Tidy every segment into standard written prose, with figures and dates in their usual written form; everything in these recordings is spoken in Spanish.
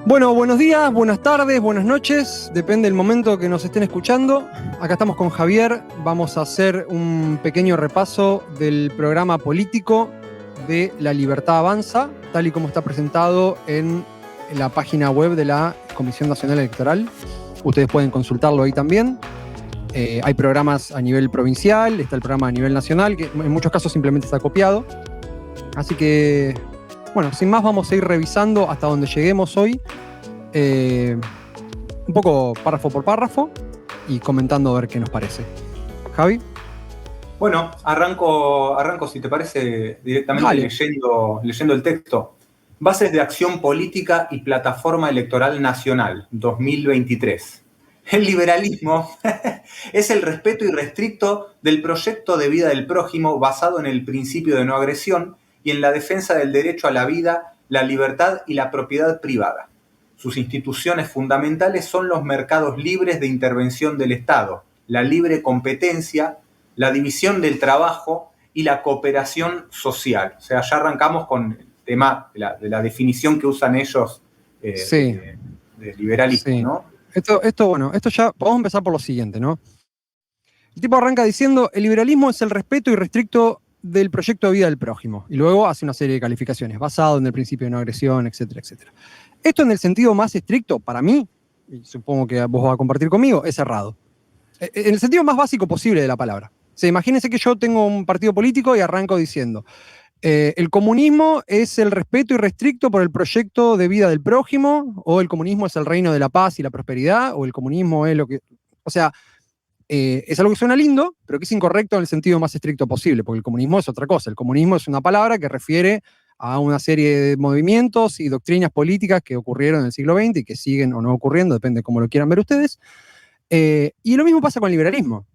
Bueno, buenos días, buenas tardes, buenas noches, depende del momento que nos estén escuchando. Acá estamos con Javier, vamos a hacer un pequeño repaso del programa político de La Libertad Avanza, tal y como está presentado en la página web de la Comisión Nacional Electoral. Ustedes pueden consultarlo ahí también. Hay programas a nivel provincial, está el programa a nivel nacional, que en muchos casos simplemente está copiado. Así que, bueno, sin más vamos a ir revisando hasta donde lleguemos hoy, un poco párrafo por párrafo y comentando a ver qué nos parece. Javi. Bueno, arranco si te parece, directamente leyendo el texto. Bases de acción política y plataforma electoral nacional, 2023. El liberalismo es el respeto irrestricto del proyecto de vida del prójimo basado en el principio de no agresión y en la defensa del derecho a la vida, la libertad y la propiedad privada. Sus instituciones fundamentales son los mercados libres de intervención del Estado, la libre competencia, la división del trabajo y la cooperación social. O sea, ya arrancamos con el tema de la definición que usan ellos de liberalismo, sí. ¿no? Esto ya, vamos a empezar por lo siguiente, ¿no? El tipo arranca diciendo, el liberalismo es el respeto irrestricto del proyecto de vida del prójimo. Y luego hace una serie de calificaciones, basado en el principio de no agresión, etcétera, etcétera. Esto en el sentido más estricto, para mí, y supongo que vos vas a compartir conmigo, es errado. En el sentido más básico posible de la palabra. O sea, imagínense que yo tengo un partido político y arranco diciendo, el comunismo es el respeto irrestricto por el proyecto de vida del prójimo, o el comunismo es el reino de la paz y la prosperidad, o el comunismo es lo que... O sea, es algo que suena lindo, pero que es incorrecto en el sentido más estricto posible, porque el comunismo es otra cosa. El comunismo es una palabra que refiere a una serie de movimientos y doctrinas políticas que ocurrieron en el siglo XX y que siguen o no ocurriendo, depende de cómo lo quieran ver ustedes. Y lo mismo pasa con el liberalismo.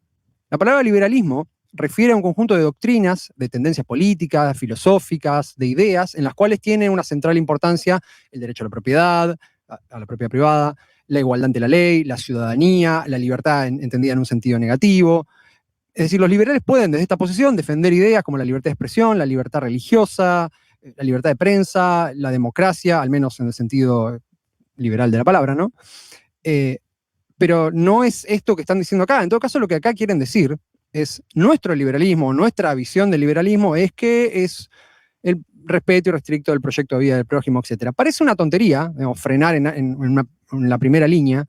La palabra liberalismo refiere a un conjunto de doctrinas, de tendencias políticas, filosóficas, de ideas, en las cuales tiene una central importancia el derecho a la propiedad, a la propiedad privada, la igualdad ante la ley, la ciudadanía, la libertad entendida en un sentido negativo. Es decir, los liberales pueden desde esta posición defender ideas como la libertad de expresión, la libertad religiosa, la libertad de prensa, la democracia, al menos en el sentido liberal de la palabra, ¿no? Pero no es esto que están diciendo acá. En todo caso, lo que acá quieren decir es nuestro liberalismo, nuestra visión del liberalismo es que es el respeto irrestricto del proyecto de vida del prójimo, etc. Parece una tontería, digamos, frenar en la primera línea,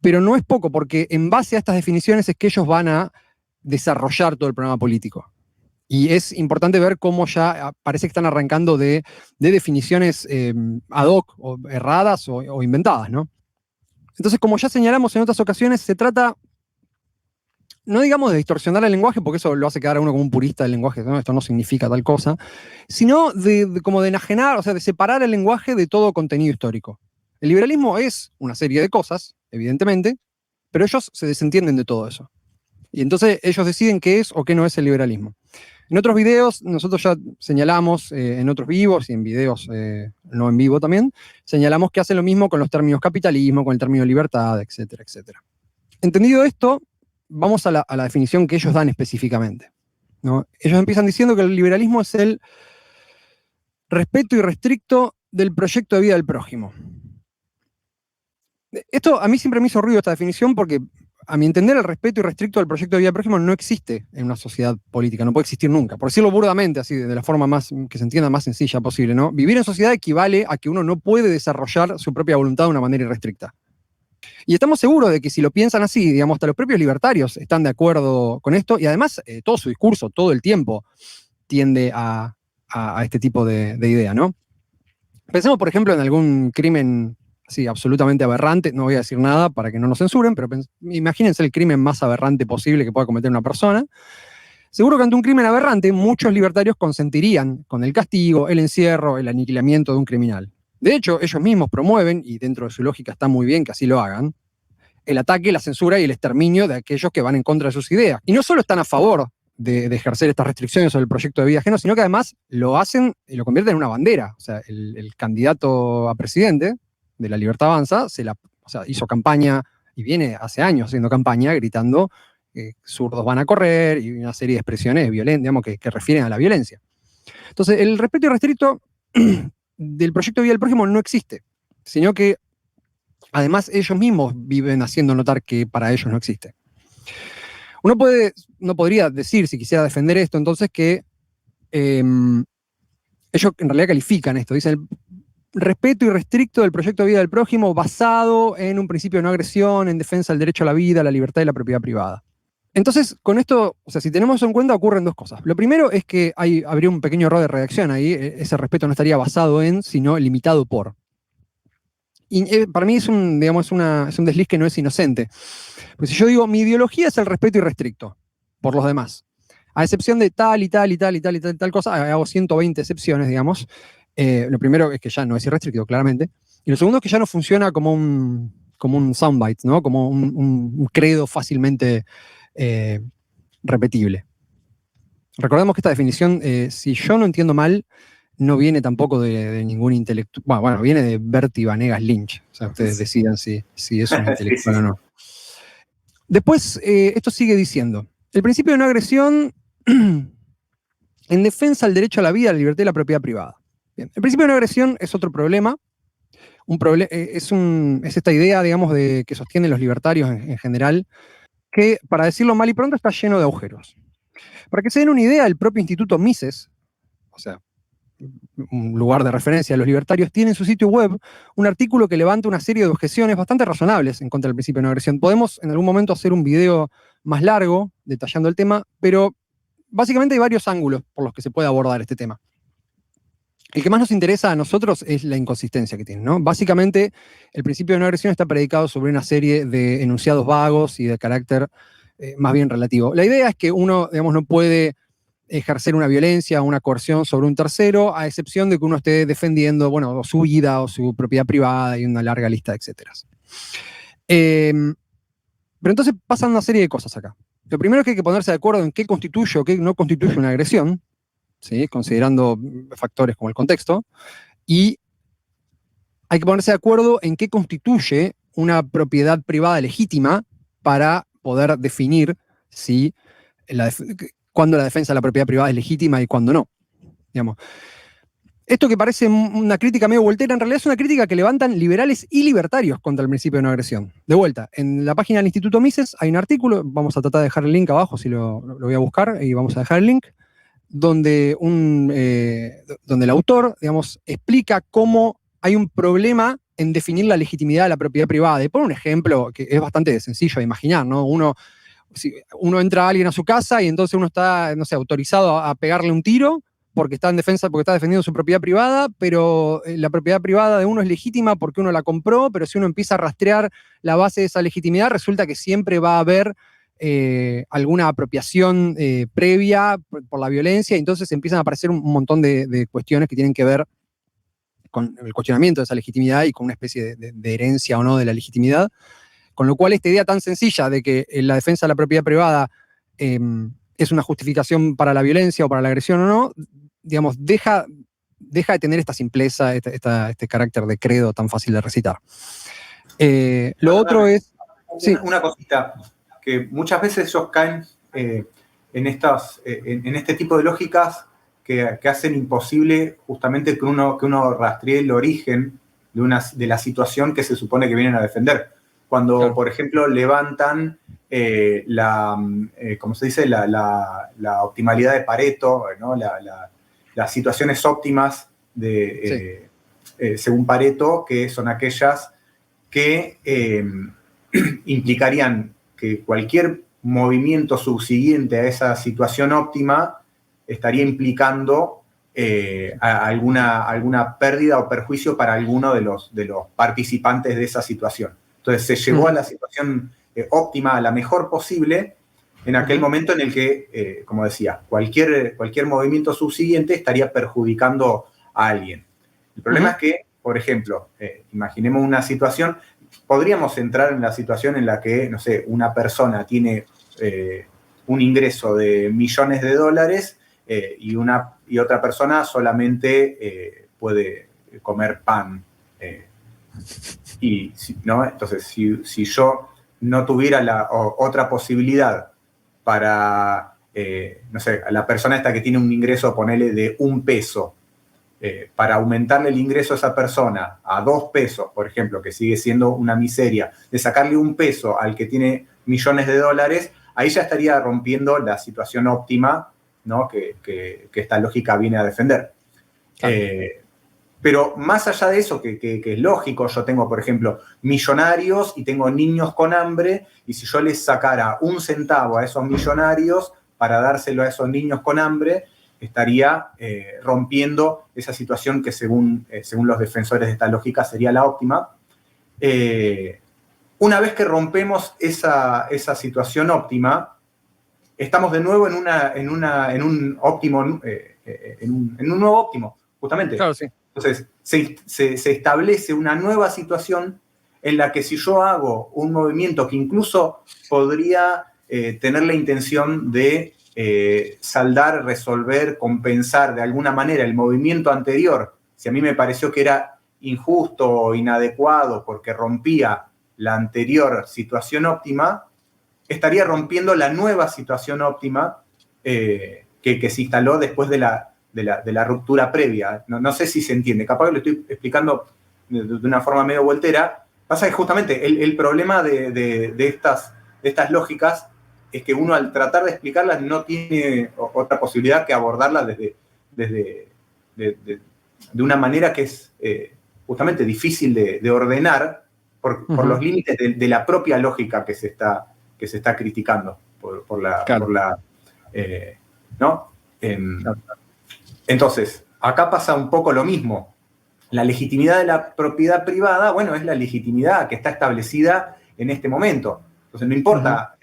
pero no es poco, porque en base a estas definiciones es que ellos van a desarrollar todo el programa político. Y es importante ver cómo ya parece que están arrancando de definiciones ad hoc, o erradas o inventadas, ¿no? Entonces, como ya señalamos en otras ocasiones, se trata, no digamos de distorsionar el lenguaje, porque eso lo hace quedar a uno como un purista del lenguaje, ¿no? Esto no significa tal cosa, sino como de enajenar, o sea, de separar el lenguaje de todo contenido histórico. El liberalismo es una serie de cosas, evidentemente, pero ellos se desentienden de todo eso. Y entonces ellos deciden qué es o qué no es el liberalismo. En otros videos, nosotros ya señalamos, en otros vivos y en videos no en vivo también, señalamos que hacen lo mismo con los términos capitalismo, con el término libertad, etcétera, etcétera. Entendido esto, vamos a la definición que ellos dan específicamente, ¿no? Ellos empiezan diciendo que el liberalismo es el respeto irrestricto del proyecto de vida del prójimo. Esto a mí siempre me hizo ruido esta definición porque, a mi entender, el respeto irrestricto del proyecto de vida del prójimo no existe en una sociedad política, no puede existir nunca. Por decirlo burdamente, así, de la forma más que se entienda más sencilla posible, ¿no? Vivir en sociedad equivale a que uno no puede desarrollar su propia voluntad de una manera irrestricta. Y estamos seguros de que si lo piensan así, digamos, hasta los propios libertarios están de acuerdo con esto, y además todo su discurso, todo el tiempo, tiende a este tipo de idea, ¿no? Pensemos, por ejemplo, en algún crimen así absolutamente aberrante, no voy a decir nada para que no nos censuren, pero imagínense el crimen más aberrante posible que pueda cometer una persona. Seguro que ante un crimen aberrante, muchos libertarios consentirían con el castigo, el encierro, el aniquilamiento de un criminal. De hecho, ellos mismos promueven, y dentro de su lógica está muy bien que así lo hagan, el ataque, la censura y el exterminio de aquellos que van en contra de sus ideas. Y no solo están a favor de ejercer estas restricciones sobre el proyecto de vida ajeno, sino que además lo hacen y lo convierten en una bandera. O sea, el candidato a presidente de La Libertad Avanza hizo campaña, y viene hace años haciendo campaña, gritando zurdos van a correr, y una serie de expresiones violentas, digamos, que refieren a la violencia. Entonces, el respeto irrestricto del proyecto de vida del prójimo no existe, sino que además ellos mismos viven haciendo notar que para ellos no existe. No podría decir, si quisiera defender esto, entonces que ellos en realidad califican esto, dicen respeto irrestricto del proyecto de vida del prójimo basado en un principio de no agresión, en defensa del derecho a la vida, la libertad y la propiedad privada. Entonces, con esto, o sea, si tenemos eso en cuenta, ocurren dos cosas. Lo primero es que habría un pequeño error de redacción ahí, ese respeto no estaría basado en, sino limitado por. Y para mí es un desliz que no es inocente. Pues si yo digo, mi ideología es el respeto irrestricto por los demás, a excepción de tal y tal y tal y tal y tal, tal cosa, hago 120 excepciones, digamos. Lo primero es que ya no es irrestricto, claramente. Y lo segundo es que ya no funciona como un soundbite, ¿no? Como un credo fácilmente repetible. Recordemos que esta definición, si yo no entiendo mal, no viene tampoco de ningún intelectual. Bueno, viene de Bertie Vanegas Lynch. O sea, ustedes decidan si es un intelectual o no. Después, esto sigue diciendo: el principio de no agresión en defensa del derecho a la vida, a la libertad y la propiedad privada. Bien, el principio de no agresión es otro problema. Es esta idea, digamos, que sostienen los libertarios en general, que, para decirlo mal y pronto, está lleno de agujeros. Para que se den una idea, el propio Instituto Mises, o sea, un lugar de referencia de los libertarios, tiene en su sitio web un artículo que levanta una serie de objeciones bastante razonables en contra del principio de no agresión. Podemos en algún momento hacer un video más largo detallando el tema, pero básicamente hay varios ángulos por los que se puede abordar este tema. El que más nos interesa a nosotros es la inconsistencia que tiene, ¿no? Básicamente, el principio de no agresión está predicado sobre una serie de enunciados vagos y de carácter más bien relativo. La idea es que uno, digamos, no puede ejercer una violencia o una coerción sobre un tercero, a excepción de que uno esté defendiendo, bueno, su vida o su propiedad privada y una larga lista de etcéteras. Pero entonces pasan una serie de cosas acá. Lo primero es que hay que ponerse de acuerdo en qué constituye o qué no constituye una agresión, ¿sí? Considerando factores como el contexto, y hay que ponerse de acuerdo en qué constituye una propiedad privada legítima para poder definir si cuándo la defensa de la propiedad privada es legítima y cuándo no. Digamos. Esto que parece una crítica medio voltera, en realidad es una crítica que levantan liberales y libertarios contra el principio de no agresión. De vuelta, en la página del Instituto Mises hay un artículo, vamos a tratar de dejar el link abajo, si lo voy a buscar, y vamos a dejar el link, donde el autor, digamos, explica cómo hay un problema en definir la legitimidad de la propiedad privada. Y pone un ejemplo que es bastante sencillo de imaginar, ¿no? Si uno entra a alguien a su casa y entonces uno está, no sé, autorizado a pegarle un tiro porque está defendiendo su propiedad privada, pero la propiedad privada de uno es legítima porque uno la compró, pero si uno empieza a rastrear la base de esa legitimidad, resulta que siempre va a haber alguna apropiación previa por la violencia, y entonces empiezan a aparecer un montón de cuestiones que tienen que ver con el cuestionamiento de esa legitimidad y con una especie de herencia o no de la legitimidad. Con lo cual, esta idea tan sencilla de que la defensa de la propiedad privada es una justificación para la violencia o para la agresión o no, digamos, deja de tener esta simpleza, este carácter de credo tan fácil de recitar. Lo otro es... Sí. Una cosita, que muchas veces ellos caen en este tipo de lógicas que hacen imposible justamente que uno rastree el origen de la situación que se supone que vienen a defender. Cuando, claro, por ejemplo, levantan ¿cómo se dice? La optimalidad de Pareto, ¿no? Las situaciones óptimas según Pareto, que son aquellas que implicarían que cualquier movimiento subsiguiente a esa situación óptima estaría implicando alguna pérdida o perjuicio para alguno de los participantes de esa situación. Entonces se llegó a la situación óptima, a la mejor posible, en aquel momento en el que, como decía, cualquier movimiento subsiguiente estaría perjudicando a alguien. El problema es que, por ejemplo, imaginemos una situación, podríamos entrar en la situación en la que, no sé, una persona tiene un ingreso de millones de dólares y otra persona solamente puede comer pan. ¿No? Entonces, si yo no tuviera otra posibilidad para, no sé, a la persona esta que tiene un ingreso, ponele, de $1, para aumentarle el ingreso a esa persona a 2 pesos, por ejemplo, que sigue siendo una miseria, de sacarle 1 peso al que tiene millones de dólares, ahí ya estaría rompiendo la situación óptima, ¿no? que esta lógica viene a defender. Claro. Pero más allá de eso, que es lógico, yo tengo, por ejemplo, millonarios y tengo niños con hambre, y si yo les sacara 1 centavo a esos millonarios para dárselo a esos niños con hambre, estaría rompiendo esa situación que según los defensores de esta lógica sería la óptima. Una vez que rompemos esa situación óptima, estamos de nuevo en un óptimo, en un nuevo óptimo, justamente. Claro, sí. Entonces, se establece una nueva situación en la que si yo hago un movimiento que incluso podría tener la intención de saldar, resolver, compensar de alguna manera el movimiento anterior, si a mí me pareció que era injusto o inadecuado porque rompía la anterior situación óptima, estaría rompiendo la nueva situación óptima que se instaló después de la ruptura previa. No sé si se entiende, capaz que lo estoy explicando de una forma medio voltera. Pasa que justamente el problema de estas lógicas es que uno al tratar de explicarlas no tiene otra posibilidad que abordarlas de una manera que es justamente difícil de ordenar por los límites de la propia lógica que se está criticando ¿no? Entonces, acá pasa un poco lo mismo. La legitimidad de la propiedad privada, bueno, es la legitimidad que está establecida en este momento. Entonces, no importa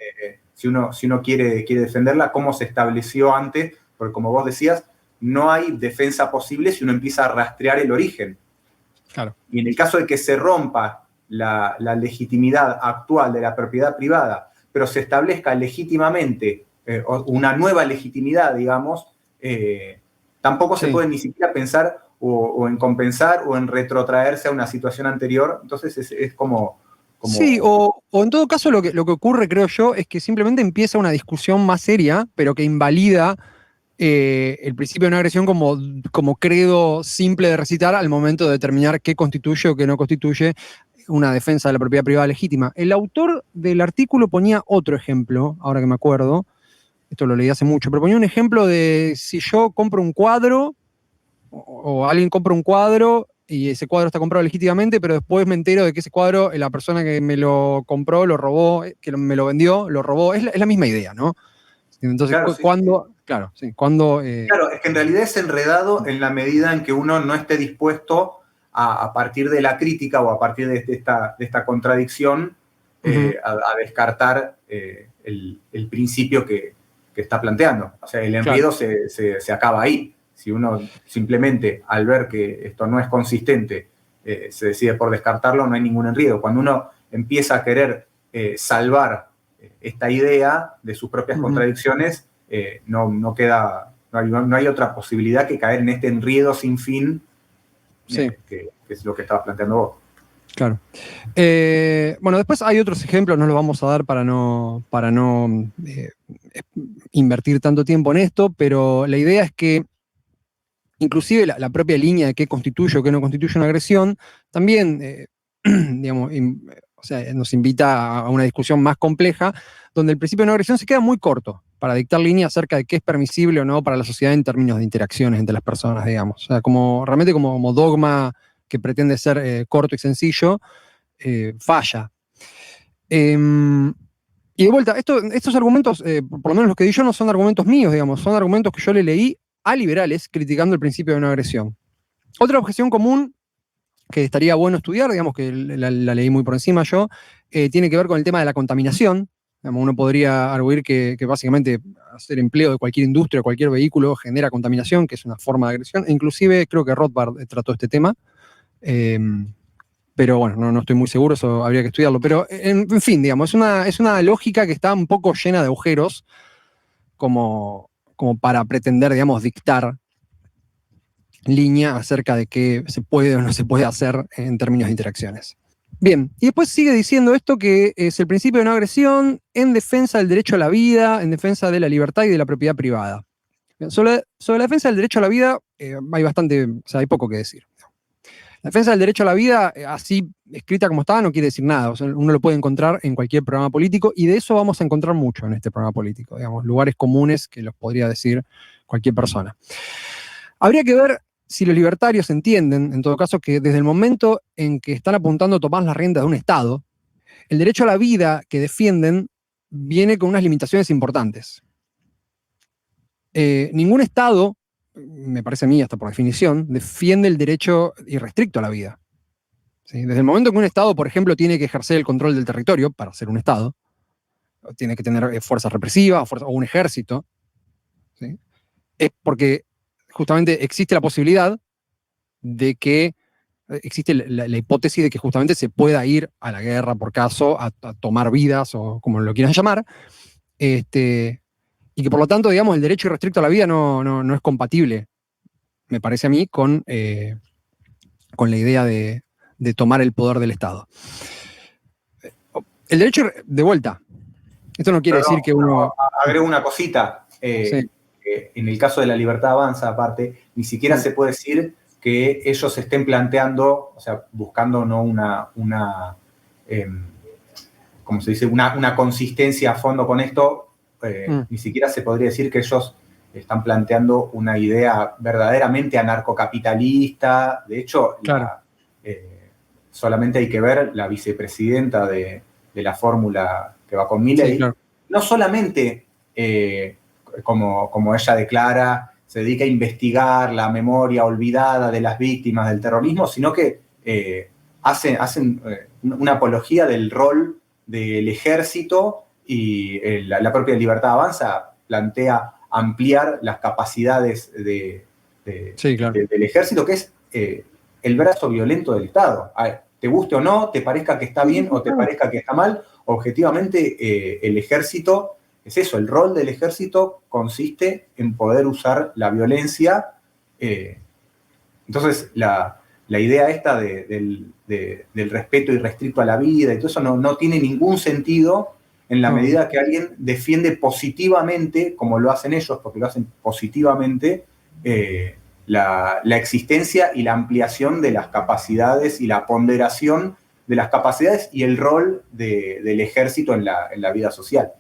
si uno quiere defenderla, cómo se estableció antes, porque como vos decías, no hay defensa posible si uno empieza a rastrear el origen. Claro. Y en el caso de que se rompa la legitimidad actual de la propiedad privada, pero se establezca legítimamente una nueva legitimidad, digamos, tampoco se puede ni siquiera pensar o en compensar o en retrotraerse a una situación anterior. Entonces es como... Sí, o en todo caso lo que ocurre, creo yo, es que simplemente empieza una discusión más seria, pero que invalida el principio de no agresión como credo simple de recitar al momento de determinar qué constituye o qué no constituye una defensa de la propiedad privada legítima. El autor del artículo ponía otro ejemplo, ahora que me acuerdo, esto lo leí hace mucho, pero ponía un ejemplo de si yo compro un cuadro o alguien compra un cuadro y ese cuadro está comprado legítimamente, pero después me entero de que ese cuadro, la persona que me lo compró, lo robó, que me lo vendió, lo robó. Es la misma idea, ¿no? Entonces, claro, ¿cuándo? Sí. Claro, sí. ¿Cuándo? Claro, es que en realidad es enredado en la medida en que uno no esté dispuesto a partir de la crítica o a partir de esta contradicción a descartar el principio que está planteando. O sea, el enredo se acaba ahí. Si uno simplemente, al ver que esto no es consistente, se decide por descartarlo, no hay ningún enredo. Cuando uno empieza a querer salvar esta idea de sus propias contradicciones, no hay otra posibilidad que caer en este enredo sin fin, que es lo que estabas planteando vos. Claro. Bueno, después hay otros ejemplos, no los vamos a dar para no invertir tanto tiempo en esto, pero la idea es que inclusive la propia línea de qué constituye o qué no constituye una agresión, también, digamos, o sea, nos invita a una discusión más compleja, donde el principio de no agresión se queda muy corto para dictar línea acerca de qué es permisible o no para la sociedad en términos de interacciones entre las personas, digamos. O sea, realmente como dogma que pretende ser corto y sencillo, falla. Y de vuelta, estos argumentos, por lo menos los que di yo, no son argumentos míos, digamos, son argumentos que yo le leí a liberales criticando el principio de no agresión. Otra objeción común que estaría bueno estudiar, digamos que la leí muy por encima yo, tiene que ver con el tema de la contaminación. Digamos, uno podría arguir que básicamente hacer empleo de cualquier industria, cualquier vehículo genera contaminación, que es una forma de agresión. E inclusive creo que Rothbard trató este tema. Pero bueno, no estoy muy seguro, eso habría que estudiarlo. Pero en fin, digamos, es una lógica que está un poco llena de agujeros como para pretender, digamos, dictar línea acerca de qué se puede o no se puede hacer en términos de interacciones. Bien, y después sigue diciendo esto que es el principio de no agresión en defensa del derecho a la vida, en defensa de la libertad y de la propiedad privada. Sobre la defensa del derecho a la vida, hay poco que decir. La defensa del derecho a la vida, así escrita como está, no quiere decir nada. O sea, uno lo puede encontrar en cualquier programa político y de eso vamos a encontrar mucho en este programa político, digamos, lugares comunes que los podría decir cualquier persona. Habría que ver si los libertarios entienden, en todo caso, que desde el momento en que están apuntando a tomar las riendas de un Estado, el derecho a la vida que defienden viene con unas limitaciones importantes. Ningún Estado, me parece a mí, hasta por definición, defiende el derecho irrestricto a la vida. ¿Sí? Desde el momento que un Estado, por ejemplo, tiene que ejercer el control del territorio para ser un Estado, tiene que tener fuerzas represivas o un ejército, ¿sí? Es porque justamente existe la posibilidad de que, existe la hipótesis de que justamente se pueda ir a la guerra por caso, a tomar vidas o como lo quieran llamar, y que por lo tanto, digamos, el derecho irrestricto a la vida no es compatible, me parece a mí, con la idea de tomar el poder del Estado. El derecho, de vuelta, esto no quiere decir que uno... Agrego una cosita. Sí. En el caso de la Libertad Avanza, aparte, ni siquiera se puede decir que ellos estén planteando, o sea, buscando no como se dice, una consistencia a fondo con esto, ni siquiera se podría decir que ellos están planteando una idea verdaderamente anarcocapitalista. De hecho, claro, solamente hay que ver la vicepresidenta de la fórmula que va con Milei. Sí, claro. No solamente, como ella declara, se dedica a investigar la memoria olvidada de las víctimas del terrorismo, sino que hacen una apología del rol del ejército, y la propia Libertad Avanza plantea ampliar las capacidades del ejército, que es el brazo violento del Estado. Te guste o no, te parezca que está bien o te parezca que está mal, objetivamente el ejército es eso. El rol del ejército consiste en poder usar la violencia. Entonces, la idea esta del respeto irrestricto a la vida y todo eso no tiene ningún sentido en la medida que alguien defiende positivamente, como lo hacen ellos, porque lo hacen positivamente, la existencia y la ampliación de las capacidades y la ponderación de las capacidades y el rol del ejército en la vida social.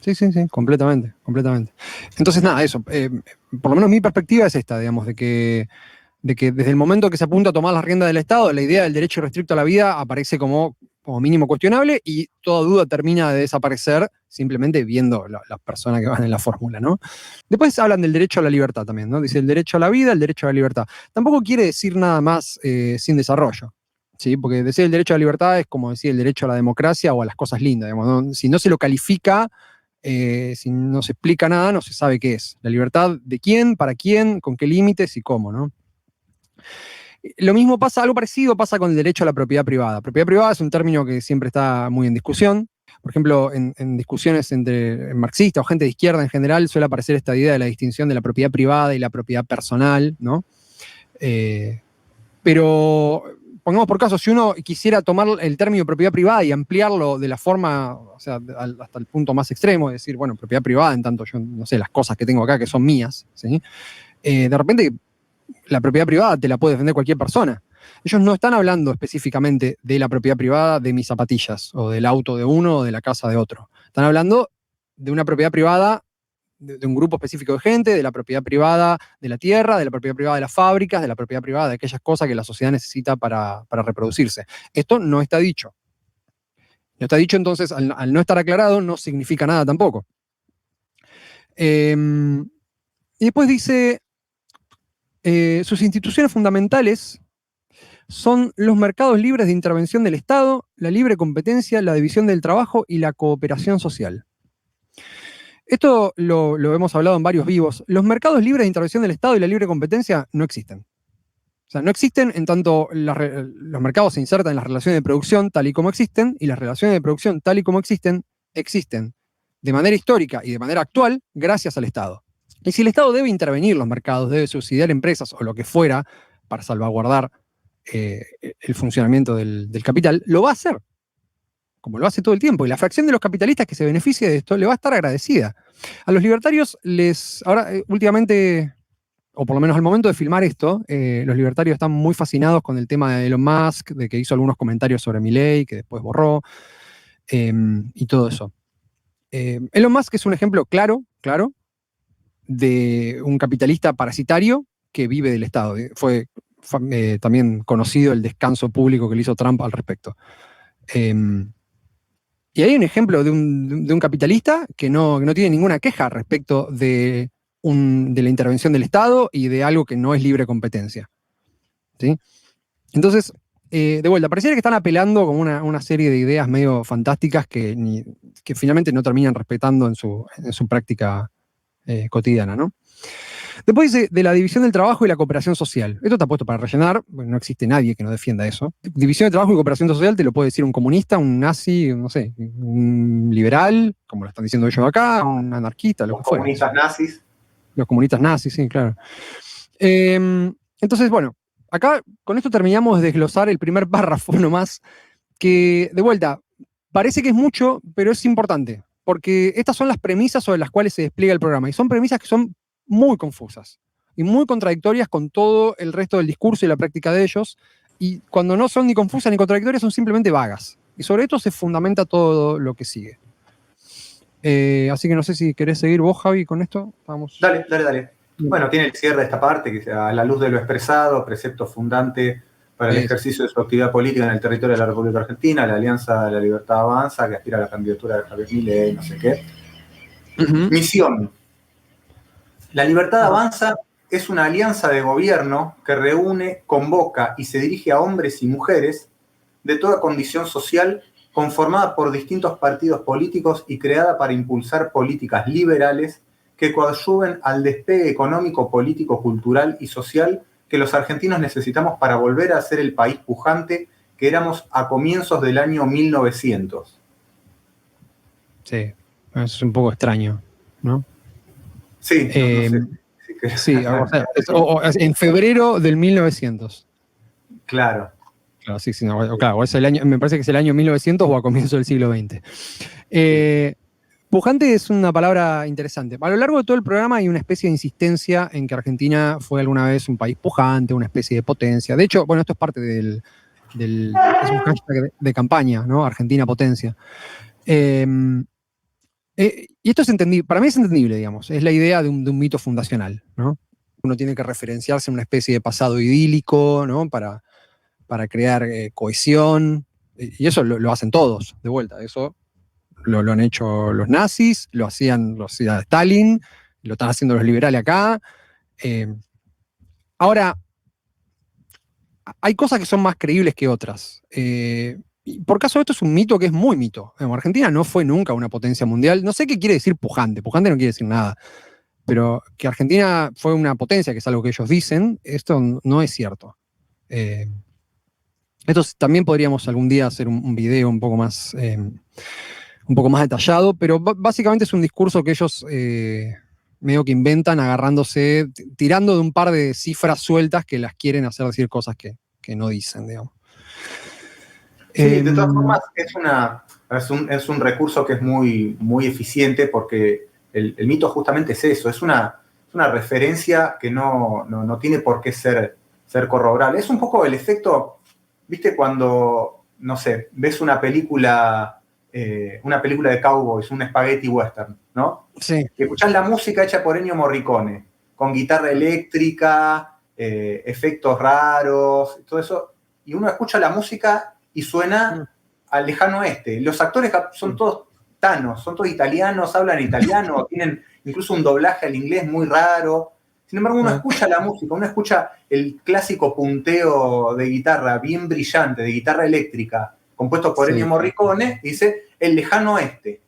Sí, completamente. Entonces, nada, eso. Por lo menos mi perspectiva es esta, digamos, de que desde el momento que se apunta a tomar las riendas del Estado, la idea del derecho irrestricto a la vida aparece como mínimo cuestionable y toda duda termina de desaparecer simplemente viendo las personas que van en la fórmula, ¿no? Después hablan del derecho a la libertad también, ¿no? Dice el derecho a la vida, el derecho a la libertad. Tampoco quiere decir nada más sin desarrollo, ¿sí? Porque decir el derecho a la libertad es como decir el derecho a la democracia o a las cosas lindas, digamos, ¿no? Si no se lo califica, si no se explica nada, no se sabe qué es. La libertad de quién, para quién, con qué límites y cómo, ¿no? Lo mismo pasa, algo parecido pasa con el derecho a la propiedad privada. Propiedad privada es un término que siempre está muy en discusión. Por ejemplo, en discusiones entre marxistas o gente de izquierda en general suele aparecer esta idea de la distinción de la propiedad privada y la propiedad personal, ¿no? Pero pongamos por caso, si uno quisiera tomar el término propiedad privada y ampliarlo de la forma, o sea, hasta el punto más extremo, es decir, bueno, propiedad privada, en tanto yo, no sé, las cosas que tengo acá que son mías, ¿sí? De repente la propiedad privada te la puede defender cualquier persona. Ellos no están hablando específicamente de la propiedad privada de mis zapatillas, o del auto de uno, o de la casa de otro. Están hablando de una propiedad privada de un grupo específico de gente, de la propiedad privada de la tierra, de la propiedad privada de las fábricas, de la propiedad privada de aquellas cosas que la sociedad necesita para reproducirse. Esto no está dicho. No está dicho, entonces, al no estar aclarado, no significa nada tampoco. Y después dice... sus instituciones fundamentales son los mercados libres de intervención del Estado, la libre competencia, la división del trabajo y la cooperación social. Esto lo hemos hablado en varios vivos. Los mercados libres de intervención del Estado y la libre competencia no existen. O sea, no existen en tanto los mercados se insertan en las relaciones de producción tal y como existen, y las relaciones de producción tal y como existen de manera histórica y de manera actual gracias al Estado. Y si el Estado debe intervenir los mercados, debe subsidiar empresas o lo que fuera para salvaguardar el funcionamiento del capital, lo va a hacer. como lo hace todo el tiempo, y la fracción de los capitalistas que se beneficia de esto le va a estar agradecida. A los libertarios ahora últimamente, o por lo menos al momento de filmar esto, los libertarios están muy fascinados con el tema de Elon Musk, de que hizo algunos comentarios sobre Milei, que después borró, y todo eso. Elon Musk es un ejemplo claro, de un capitalista parasitario que vive del Estado. Fue también conocido el descanso público que le hizo Trump al respecto. Y hay un ejemplo de un capitalista que no tiene ninguna queja respecto de la intervención del Estado y de algo que no es libre competencia. ¿Sí? Entonces, de vuelta, pareciera que están apelando como una serie de ideas medio fantásticas que finalmente no terminan respetando en su práctica cotidiana, ¿no? Después dice de la división del trabajo y la cooperación social. Esto está puesto para rellenar, no existe nadie que no defienda eso. División de trabajo y cooperación social te lo puede decir un comunista, un nazi, no sé, un liberal, como lo están diciendo ellos acá, un anarquista, lo que fuera. Los comunistas nazis. Los comunistas nazis, sí, claro. Entonces, bueno, acá con esto terminamos de desglosar el primer párrafo nomás, que de vuelta, parece que es mucho, pero es importante, porque estas son las premisas sobre las cuales se despliega el programa, y son premisas que son muy confusas y muy contradictorias con todo el resto del discurso y la práctica de ellos, y cuando no son ni confusas ni contradictorias son simplemente vagas. Y sobre esto se fundamenta todo lo que sigue. Así que no sé si querés seguir vos, Javi, con esto. Vamos. Dale. Bueno, tiene el cierre de esta parte, que sea a la luz de lo expresado, precepto fundante para el ejercicio de su actividad política en el territorio de la República Argentina, la Alianza de la Libertad Avanza, que aspira a la candidatura de Javier Milei, no sé qué. Misión. La Libertad Avanza es una alianza de gobierno que reúne, convoca y se dirige a hombres y mujeres de toda condición social, conformada por distintos partidos políticos y creada para impulsar políticas liberales que coadyuven al despegue económico, político, cultural y social que los argentinos necesitamos para volver a ser el país pujante que éramos a comienzos del año 1900. Sí, es un poco extraño, ¿no? Sí, no sé. Sí, o sea, en febrero del 1900. Claro. Claro, sí, no, claro, es el año, me parece que es el año 1900 o a comienzo del siglo XX. Pujante es una palabra interesante. A lo largo de todo el programa hay una especie de insistencia en que Argentina fue alguna vez un país pujante, una especie de potencia. De hecho, bueno, esto es parte es un hashtag de campaña, ¿no? Argentina potencia. Y esto es entendible, para mí es entendible, digamos, es la idea de un mito fundacional, ¿no? Uno tiene que referenciarse a una especie de pasado idílico, ¿no? Para crear cohesión, y eso lo hacen todos, de vuelta, eso lo han hecho los nazis, lo hacía Stalin, lo están haciendo los liberales acá. Ahora, hay cosas que son más creíbles que otras. Y por caso esto es un mito que es muy mito. Argentina no fue nunca una potencia mundial. No sé qué quiere decir pujante. Pujante no quiere decir nada. Pero que Argentina fue una potencia, que es algo que ellos dicen, esto no es cierto. Esto también podríamos algún día hacer un video un poco más detallado, pero básicamente es un discurso que ellos medio que inventan agarrándose, tirando de un par de cifras sueltas que las quieren hacer decir cosas que no dicen, digamos. Sí, de todas formas es un recurso que es muy, muy eficiente porque el mito justamente es eso, es una referencia que no tiene por qué ser corroborable. Es un poco el efecto, ¿viste? Cuando, no sé, ves una película de cowboys, un spaghetti western, ¿no? Sí. Que escuchás la música hecha por Ennio Morricone, con guitarra eléctrica, efectos raros, todo eso, y uno escucha la música y suena al lejano oeste. Los actores son todos tanos, son todos italianos, hablan italiano, tienen incluso un doblaje al inglés muy raro. Sin embargo, uno escucha la música, uno escucha el clásico punteo de guitarra bien brillante, de guitarra eléctrica, compuesto por Ennio Morricone, y dice el lejano oeste.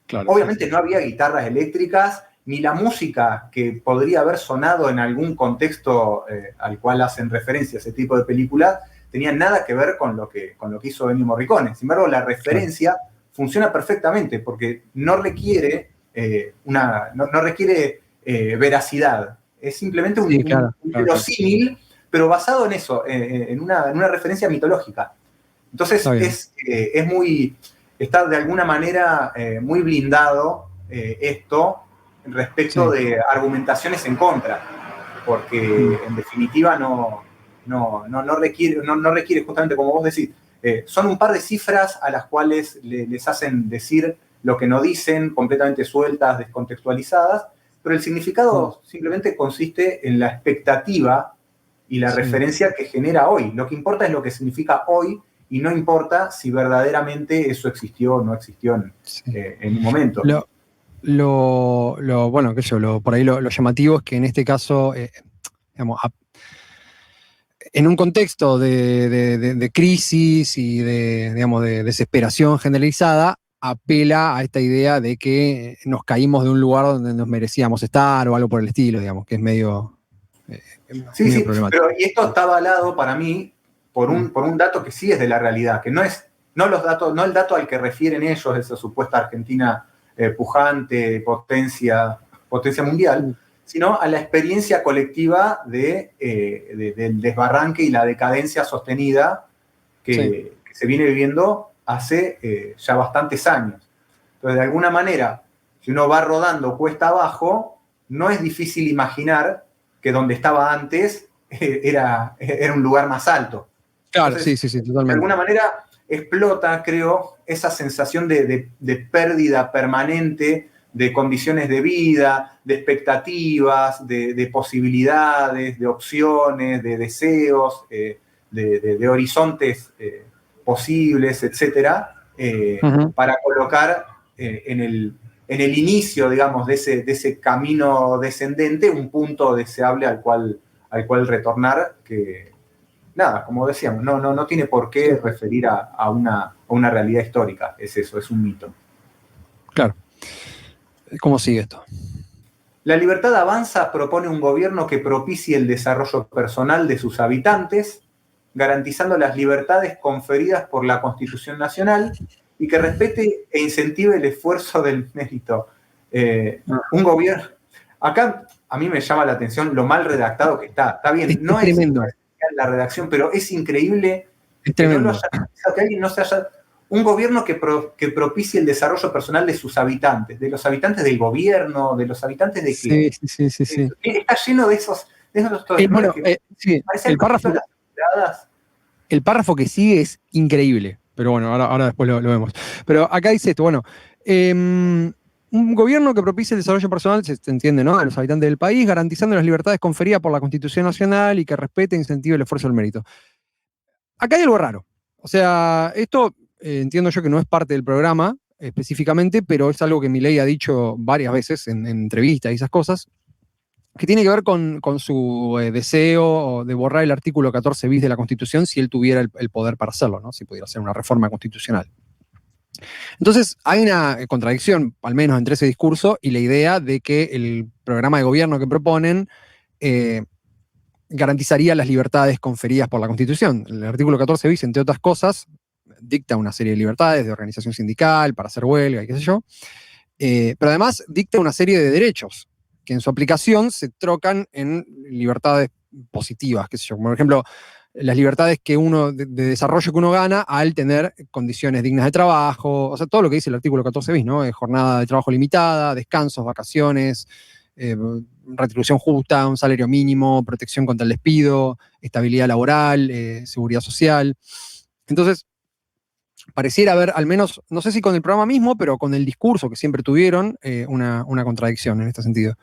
Claro, obviamente no había guitarras eléctricas, ni la música que podría haber sonado en algún contexto al cual hacen referencia ese tipo de película, tenía nada que ver con lo que hizo Ennio Morricone. Sin embargo, la referencia funciona perfectamente porque no requiere veracidad. Es simplemente un verosímil, pero basado en eso, en una referencia mitológica. Entonces es muy está de alguna manera muy blindado esto respecto de argumentaciones en contra, porque en definitiva no requiere justamente, como vos decís, son un par de cifras a las cuales les hacen decir lo que no dicen, completamente sueltas, descontextualizadas, pero el significado simplemente consiste en la expectativa y la referencia que genera hoy. Lo que importa es lo que significa hoy y no importa si verdaderamente eso existió o no existió en un momento. Bueno, por ahí lo llamativo es que en este caso, digamos, en un contexto de crisis y de desesperación generalizada, apela a esta idea de que nos caímos de un lugar donde nos merecíamos estar o algo por el estilo, digamos, que es medio problemático. Pero y esto está avalado para mí por un dato que sí es de la realidad, que no el dato al que refieren ellos, esa supuesta Argentina pujante, potencia mundial, sino a la experiencia colectiva del desbarranque y la decadencia sostenida que se viene viviendo hace ya bastantes años. Entonces, de alguna manera, si uno va rodando cuesta abajo, no es difícil imaginar que donde estaba antes era un lugar más alto. Claro, entonces, sí, totalmente. De alguna manera explota, creo, esa sensación de pérdida permanente de condiciones de vida, de expectativas, de posibilidades, de opciones, de deseos, de horizontes posibles, etcétera, para colocar en el inicio, digamos, de ese camino descendente un punto deseable al cual retornar, que, nada, como decíamos, no tiene por qué referir a una realidad histórica, es eso, es un mito. Claro. ¿Cómo sigue esto? La Libertad Avanza propone un gobierno que propicie el desarrollo personal de sus habitantes, garantizando las libertades conferidas por la Constitución Nacional y que respete e incentive el esfuerzo del mérito. Un gobierno... Acá a mí me llama la atención lo mal redactado que está. Está bien, no es la redacción, pero es increíble que alguien no se haya... Un gobierno que propicie el desarrollo personal de sus habitantes, de los habitantes del gobierno, de los habitantes de qué. Sí. Está lleno de esos el párrafo que sigue es increíble, pero bueno, ahora después lo vemos. Pero acá dice esto, bueno, un gobierno que propicie el desarrollo personal, se entiende, ¿no?, de los habitantes del país, garantizando las libertades conferidas por la Constitución Nacional y que respete e incentive el esfuerzo del mérito. Acá hay algo raro. O sea, esto entiendo yo que no es parte del programa específicamente, pero es algo que Milei ha dicho varias veces en entrevistas y esas cosas, que tiene que ver con su deseo de borrar el artículo 14 bis de la Constitución si él tuviera el poder para hacerlo, ¿no?, si pudiera hacer una reforma constitucional. Entonces, hay una contradicción, al menos entre ese discurso y la idea de que el programa de gobierno que proponen garantizaría las libertades conferidas por la Constitución. El artículo 14 bis, entre otras cosas, dicta una serie de libertades de organización sindical, para hacer huelga y qué sé yo, pero además dicta una serie de derechos que en su aplicación se trocan en libertades positivas, qué sé yo, por ejemplo, las libertades de desarrollo que uno gana al tener condiciones dignas de trabajo, o sea, todo lo que dice el artículo 14 bis, ¿no? Jornada de trabajo limitada, descansos, vacaciones, retribución justa, un salario mínimo, protección contra el despido, estabilidad laboral, seguridad social. Entonces, pareciera haber, al menos, no sé si con el programa mismo, pero con el discurso que siempre tuvieron, una contradicción en este sentido.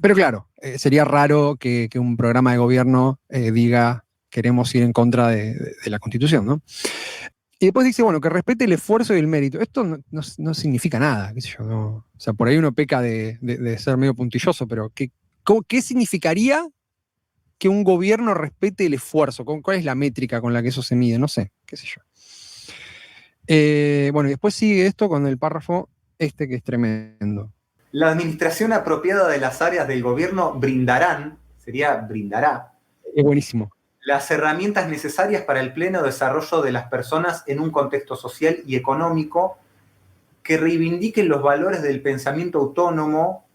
Pero claro, sería raro que un programa de gobierno diga queremos ir en contra de la Constitución, ¿no? Y después dice, bueno, que respete el esfuerzo y el mérito. Esto no significa nada, qué sé yo. No, o sea, por ahí uno peca de ser medio puntilloso, pero ¿qué significaría que un gobierno respete el esfuerzo? ¿Cuál es la métrica con la que eso se mide? No sé, qué sé yo. Bueno, y después sigue esto con el párrafo que es tremendo. La administración apropiada de las áreas del gobierno brindará, es buenísimo, las herramientas necesarias para el pleno desarrollo de las personas en un contexto social y económico que reivindiquen los valores del pensamiento autónomo,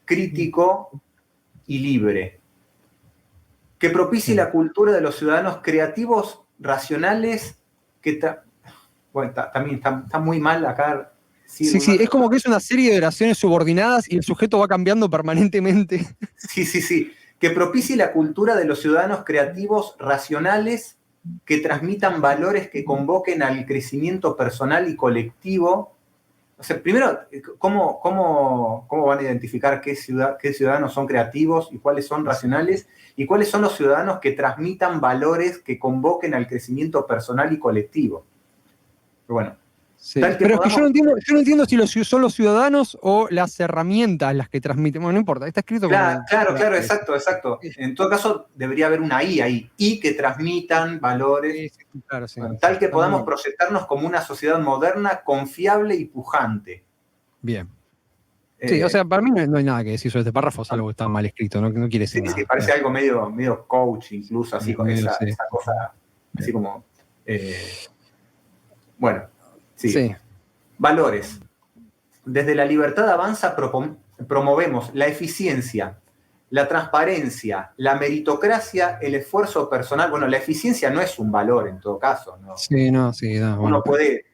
crítico y libre. Que propicie la cultura de los ciudadanos creativos, racionales, bueno, también está muy mal acá. Sí, es como que es una serie de oraciones subordinadas y el sujeto va cambiando permanentemente. Sí. Que propicie la cultura de los ciudadanos creativos racionales que transmitan valores que convoquen al crecimiento personal y colectivo. O sea, primero, ¿cómo van a identificar qué ciudadanos son creativos y cuáles son racionales? ¿Y cuáles son los ciudadanos que transmitan valores que convoquen al crecimiento personal y colectivo? Pero bueno, sí. Pero es que yo no entiendo si son los ciudadanos o las herramientas las que transmiten. Bueno, no importa, está escrito como... Claro, exacto. Sí. En todo caso, debería haber una I ahí. Y que transmitan valores. Sí, claro, sí. Bueno, tal que podamos proyectarnos como una sociedad moderna, confiable y pujante. Bien. Sí, o sea, para mí no hay nada que decir sobre este párrafo, es algo que está mal escrito, no quiere decir nada. Sí, parece algo medio coach, incluso, así con esa cosa, así como... bueno, sí. Valores. Desde la libertad avanza promovemos la eficiencia, la transparencia, la meritocracia, el esfuerzo personal. Bueno, la eficiencia no es un valor en todo caso, ¿no? Sí, no. Uno puede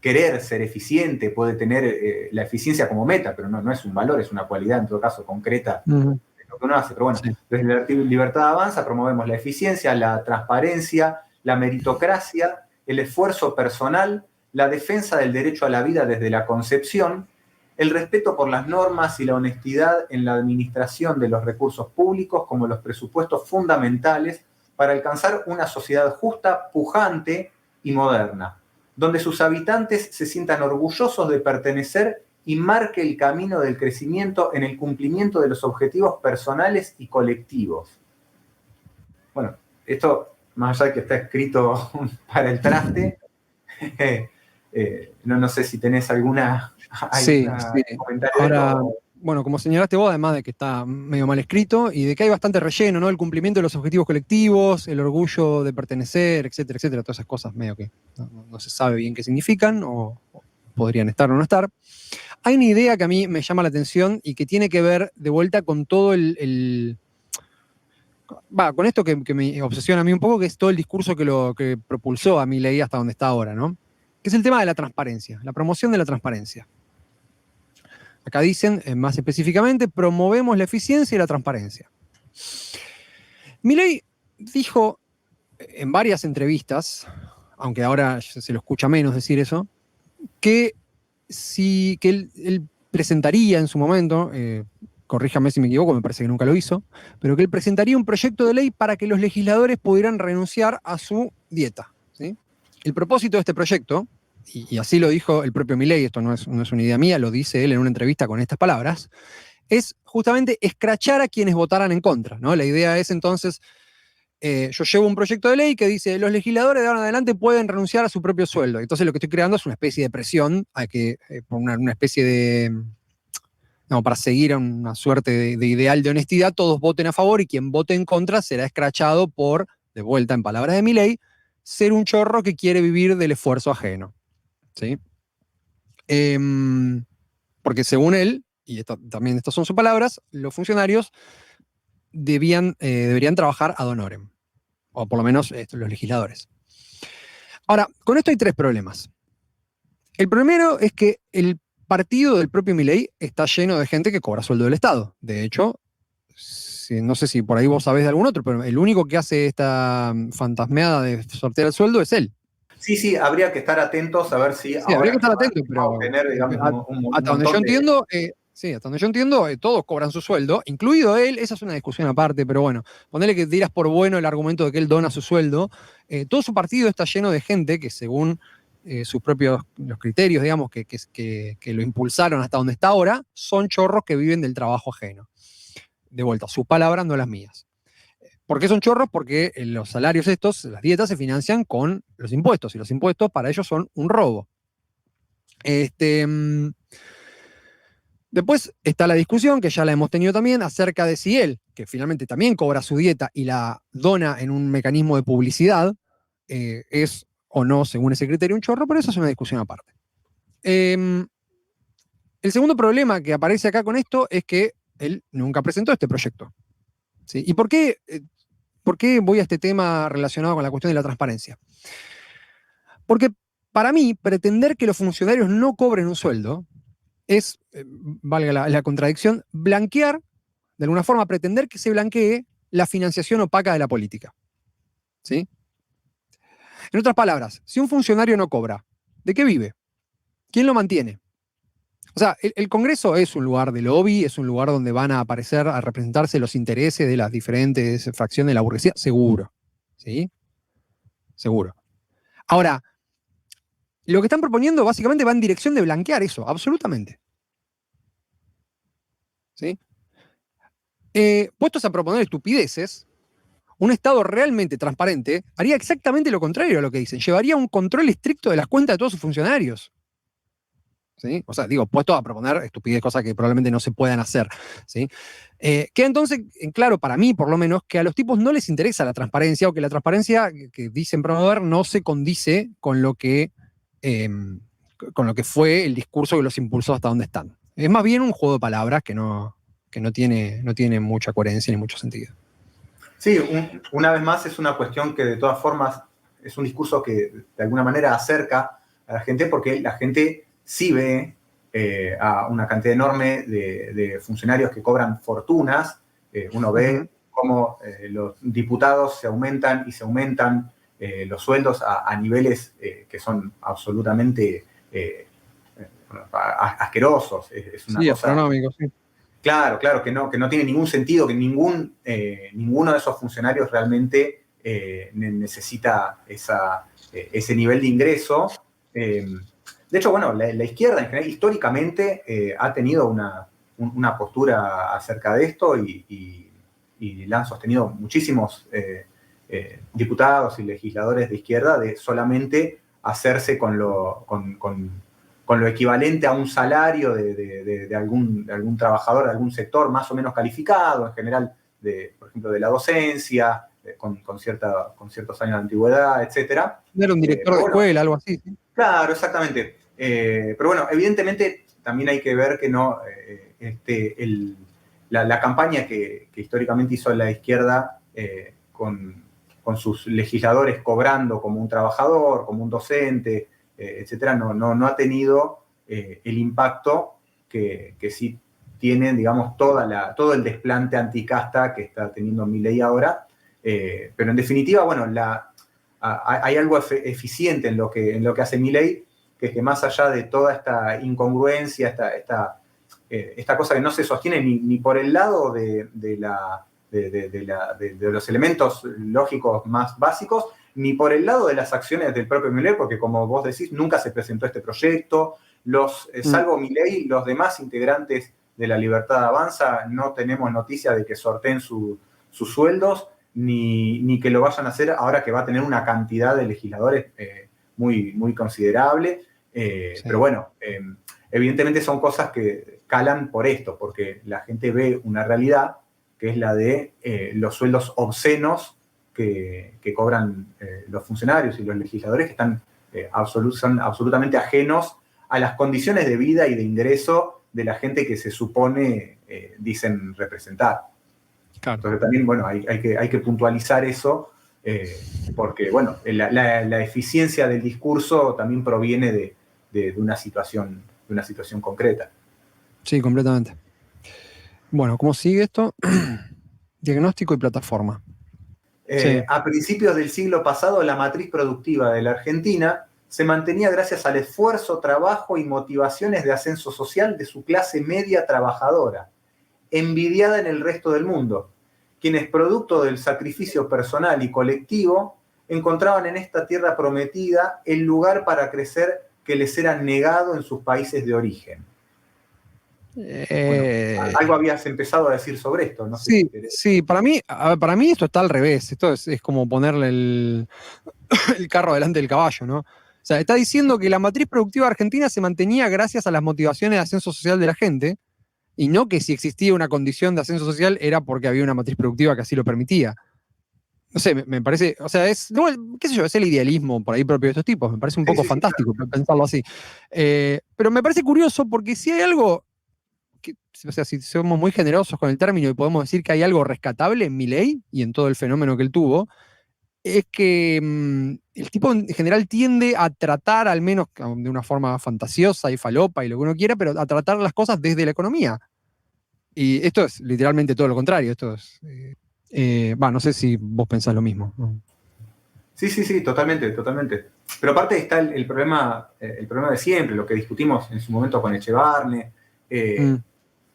querer ser eficiente, puede tener la eficiencia como meta, pero no es un valor, es una cualidad en todo caso concreta de lo que uno hace. Pero bueno, desde la libertad avanza promovemos la eficiencia, la transparencia, la meritocracia, el esfuerzo personal, la defensa del derecho a la vida desde la concepción, el respeto por las normas y la honestidad en la administración de los recursos públicos como los presupuestos fundamentales para alcanzar una sociedad justa, pujante y moderna, donde sus habitantes se sientan orgullosos de pertenecer y marque el camino del crecimiento en el cumplimiento de los objetivos personales y colectivos. Bueno, esto, más allá de que está escrito para el traste, no sé si tenés alguna comentario. Ahora, bueno, como señalaste vos, además de que está medio mal escrito y de que hay bastante relleno, ¿no? El cumplimiento de los objetivos colectivos, el orgullo de pertenecer, etcétera, todas esas cosas medio que no se sabe bien qué significan o podrían estar o no estar. Hay una idea que a mí me llama la atención y que tiene que ver de vuelta con todo con esto que me obsesiona a mí un poco, que es todo el discurso que propulsó a Milei hasta donde está ahora, ¿no? Que es el tema de la transparencia, la promoción de la transparencia. Acá dicen, más específicamente, promovemos la eficiencia y la transparencia. Milei dijo en varias entrevistas, aunque ahora se lo escucha menos decir eso, que él presentaría en su momento, corríjame si me equivoco, me parece que nunca lo hizo, pero que él presentaría un proyecto de ley para que los legisladores pudieran renunciar a su dieta, ¿sí? El propósito de este proyecto, y así lo dijo el propio Milei, esto no es una idea mía, lo dice él en una entrevista con estas palabras, es justamente escrachar a quienes votaran en contra, ¿no? La idea es entonces, yo llevo un proyecto de ley que dice, los legisladores de ahora en adelante pueden renunciar a su propio sueldo. Entonces lo que estoy creando es una especie de presión a que, por una especie de, para seguir a una suerte de ideal de honestidad, todos voten a favor y quien vote en contra será escrachado por, de vuelta en palabras de Milei, ser un chorro que quiere vivir del esfuerzo ajeno. ¿Sí? Porque según él, y también estas son sus palabras, los funcionarios deberían trabajar ad honorem, o por lo menos los legisladores. Ahora, con esto hay tres problemas. El primero es que el partido del propio Milei está lleno de gente que cobra sueldo del Estado. De hecho, no sé si por ahí vos sabés de algún otro, pero el único que hace esta fantasmeada de sortear el sueldo es él. Sí, habría que estar atentos a ver si... Sí, habría que estar atentos, pero hasta donde yo entiendo, hasta donde yo entiendo, todos cobran su sueldo, incluido él. Esa es una discusión aparte, pero bueno, ponele que dirás por bueno el argumento de que él dona su sueldo. Todo su partido está lleno de gente que según sus propios los criterios, digamos, que lo impulsaron hasta donde está ahora, son chorros que viven del trabajo ajeno. De vuelta, sus palabras, no las mías. ¿Por qué son chorros? Porque los salarios estos, las dietas, se financian con los impuestos, y los impuestos para ellos son un robo. Después está la discusión, que ya la hemos tenido también, acerca de si él, que finalmente también cobra su dieta y la dona en un mecanismo de publicidad, es o no, según ese criterio, un chorro, pero eso es una discusión aparte. El segundo problema que aparece acá con esto es que él nunca presentó este proyecto. ¿Sí? ¿Y por qué ¿Por qué voy a este tema relacionado con la cuestión de la transparencia? Porque para mí, pretender que los funcionarios no cobren un sueldo es, valga la contradicción, blanquear, de alguna forma pretender que se blanquee la financiación opaca de la política. ¿Sí? En otras palabras, si un funcionario no cobra, ¿de qué vive? ¿Quién lo mantiene? O sea, el Congreso es un lugar de lobby, es un lugar donde van a aparecer, a representarse los intereses de las diferentes fracciones de la burguesía, seguro. ¿Sí? Seguro. Ahora, lo que están proponiendo básicamente va en dirección de blanquear eso, absolutamente. ¿Sí? Puestos a proponer estupideces, un Estado realmente transparente haría exactamente lo contrario a lo que dicen. Llevaría un control estricto de las cuentas de todos sus funcionarios. ¿Sí? O sea, digo, puestos a proponer estupideces, cosas que probablemente no se puedan hacer. ¿Sí? Queda entonces en claro, para mí por lo menos, que a los tipos no les interesa la transparencia o que la transparencia que dicen promover no se condice con lo que fue el discurso que los impulsó hasta donde están. Es más bien un juego de palabras que no tiene mucha coherencia ni mucho sentido. Sí, una vez más es una cuestión que de todas formas es un discurso que de alguna manera acerca a la gente porque la gente sí ve a una cantidad enorme de funcionarios que cobran fortunas. Uno ve cómo los diputados se aumentan y se aumentan los sueldos a niveles que son absolutamente asquerosos. Es una cosa astronómico, sí. Claro, que no tiene ningún sentido, que ninguno de esos funcionarios realmente necesita ese nivel de ingreso. De hecho, bueno, la izquierda en general históricamente ha tenido una postura acerca de esto y la han sostenido muchísimos diputados y legisladores de izquierda de solamente hacerse con lo equivalente a un salario de algún trabajador de algún sector más o menos calificado, en general, por ejemplo, de la docencia, con ciertos años de antigüedad, etc. Era un director de escuela, algo así. ¿Sí? Claro, exactamente. Pero bueno, evidentemente también hay que ver que no la campaña que históricamente hizo la izquierda con sus legisladores cobrando como un trabajador, como un docente, etcétera, no ha tenido el impacto que sí tiene, digamos, todo el desplante anticasta que está teniendo Milei ahora. Pero en definitiva, bueno, hay algo eficiente en lo que hace Milei, que es que más allá de toda esta incongruencia, esta cosa que no se sostiene ni por el lado de los elementos lógicos más básicos, ni por el lado de las acciones del propio Milei, porque como vos decís, nunca se presentó este proyecto. Salvo Milei, los demás integrantes de la Libertad Avanza no tenemos noticia de que sorteen sus sueldos, ni que lo vayan a hacer ahora que va a tener una cantidad de legisladores muy, muy considerable. Sí. Pero bueno, evidentemente son cosas que calan por esto, porque la gente ve una realidad que es la de los sueldos obscenos que cobran los funcionarios y los legisladores, que son absolutamente ajenos a las condiciones de vida y de ingreso de la gente que se supone dicen representar. Claro. Entonces también, bueno, hay que puntualizar eso, porque, bueno, la eficiencia del discurso también proviene de una situación concreta. Sí, completamente. Bueno, ¿cómo sigue esto? Diagnóstico y plataforma. Sí. A principios del siglo pasado, la matriz productiva de la Argentina se mantenía gracias al esfuerzo, trabajo y motivaciones de ascenso social de su clase media trabajadora, envidiada en el resto del mundo, quienes, producto del sacrificio personal y colectivo, encontraban en esta tierra prometida el lugar para crecer que les era negado en sus países de origen. Bueno, algo habías empezado a decir sobre esto, ¿no? Sí, para mí esto está al revés. Esto es como ponerle el carro delante del caballo, ¿no? O sea, está diciendo que la matriz productiva argentina se mantenía gracias a las motivaciones de ascenso social de la gente, y no que si existía una condición de ascenso social era porque había una matriz productiva que así lo permitía. No sé, me parece, o sea, qué sé yo, es el idealismo por ahí propio de estos tipos. Me parece un poco fantástico, claro, pensarlo así. Pero me parece curioso porque si hay algo o sea, si somos muy generosos con el término y podemos decir que hay algo rescatable en Milei y en todo el fenómeno que él tuvo, es que el tipo en general tiende a tratar, al menos de una forma fantasiosa y falopa y lo que uno quiera, pero a tratar las cosas desde la economía. Y esto es literalmente todo lo contrario. Esto es. No sé si vos pensás lo mismo, ¿no? Sí, totalmente. Pero aparte está el problema de siempre, lo que discutimos en su momento con Echevarne.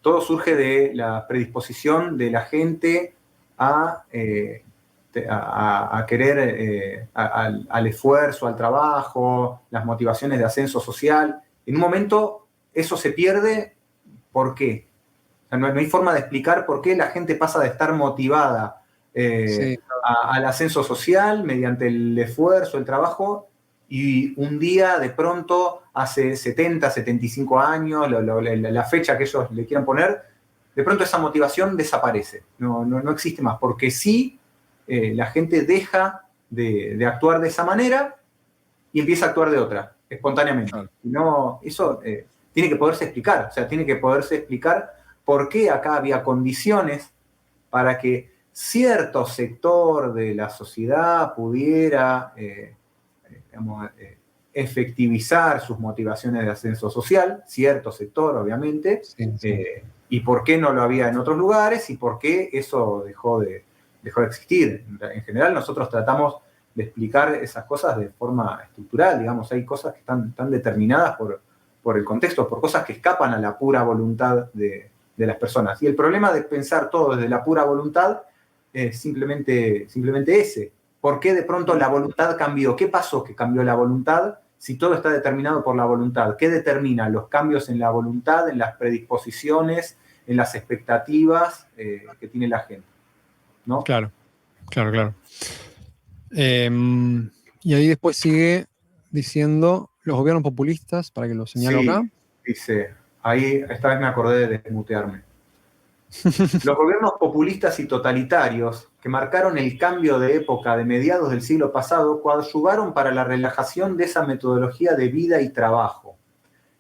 Todo surge de la predisposición de la gente a querer al esfuerzo, al trabajo, las motivaciones de ascenso social. En un momento eso se pierde. ¿Por qué? O sea, no hay forma de explicar por qué la gente pasa de estar motivada al ascenso social mediante el esfuerzo, el trabajo, y un día de pronto, hace 70, 75 años, la fecha que ellos le quieran poner, de pronto esa motivación desaparece, no existe más, porque sí, la gente deja de actuar de esa manera y empieza a actuar de otra, espontáneamente. Claro. No, eso tiene que poderse explicar, o sea, tiene que poderse explicar por qué acá había condiciones para que cierto sector de la sociedad pudiera efectivizar sus motivaciones de ascenso social, cierto sector, obviamente, sí. Y por qué no lo había en otros lugares y por qué eso dejó de existir. En general, nosotros tratamos de explicar esas cosas de forma estructural, digamos, hay cosas que están determinadas por el contexto, por cosas que escapan a la pura voluntad de las personas. Y el problema de pensar todo desde la pura voluntad es simplemente ese. ¿Por qué de pronto la voluntad cambió? ¿Qué pasó que cambió la voluntad si todo está determinado por la voluntad? ¿Qué determina los cambios en la voluntad, en las predisposiciones, en las expectativas que tiene la gente? ¿No? Claro. Y ahí después sigue diciendo los gobiernos populistas, para que lo señalo acá. Dice, ahí esta vez me acordé de desmutearme. Los gobiernos populistas y totalitarios que marcaron el cambio de época de mediados del siglo pasado coadyuvaron para la relajación de esa metodología de vida y trabajo.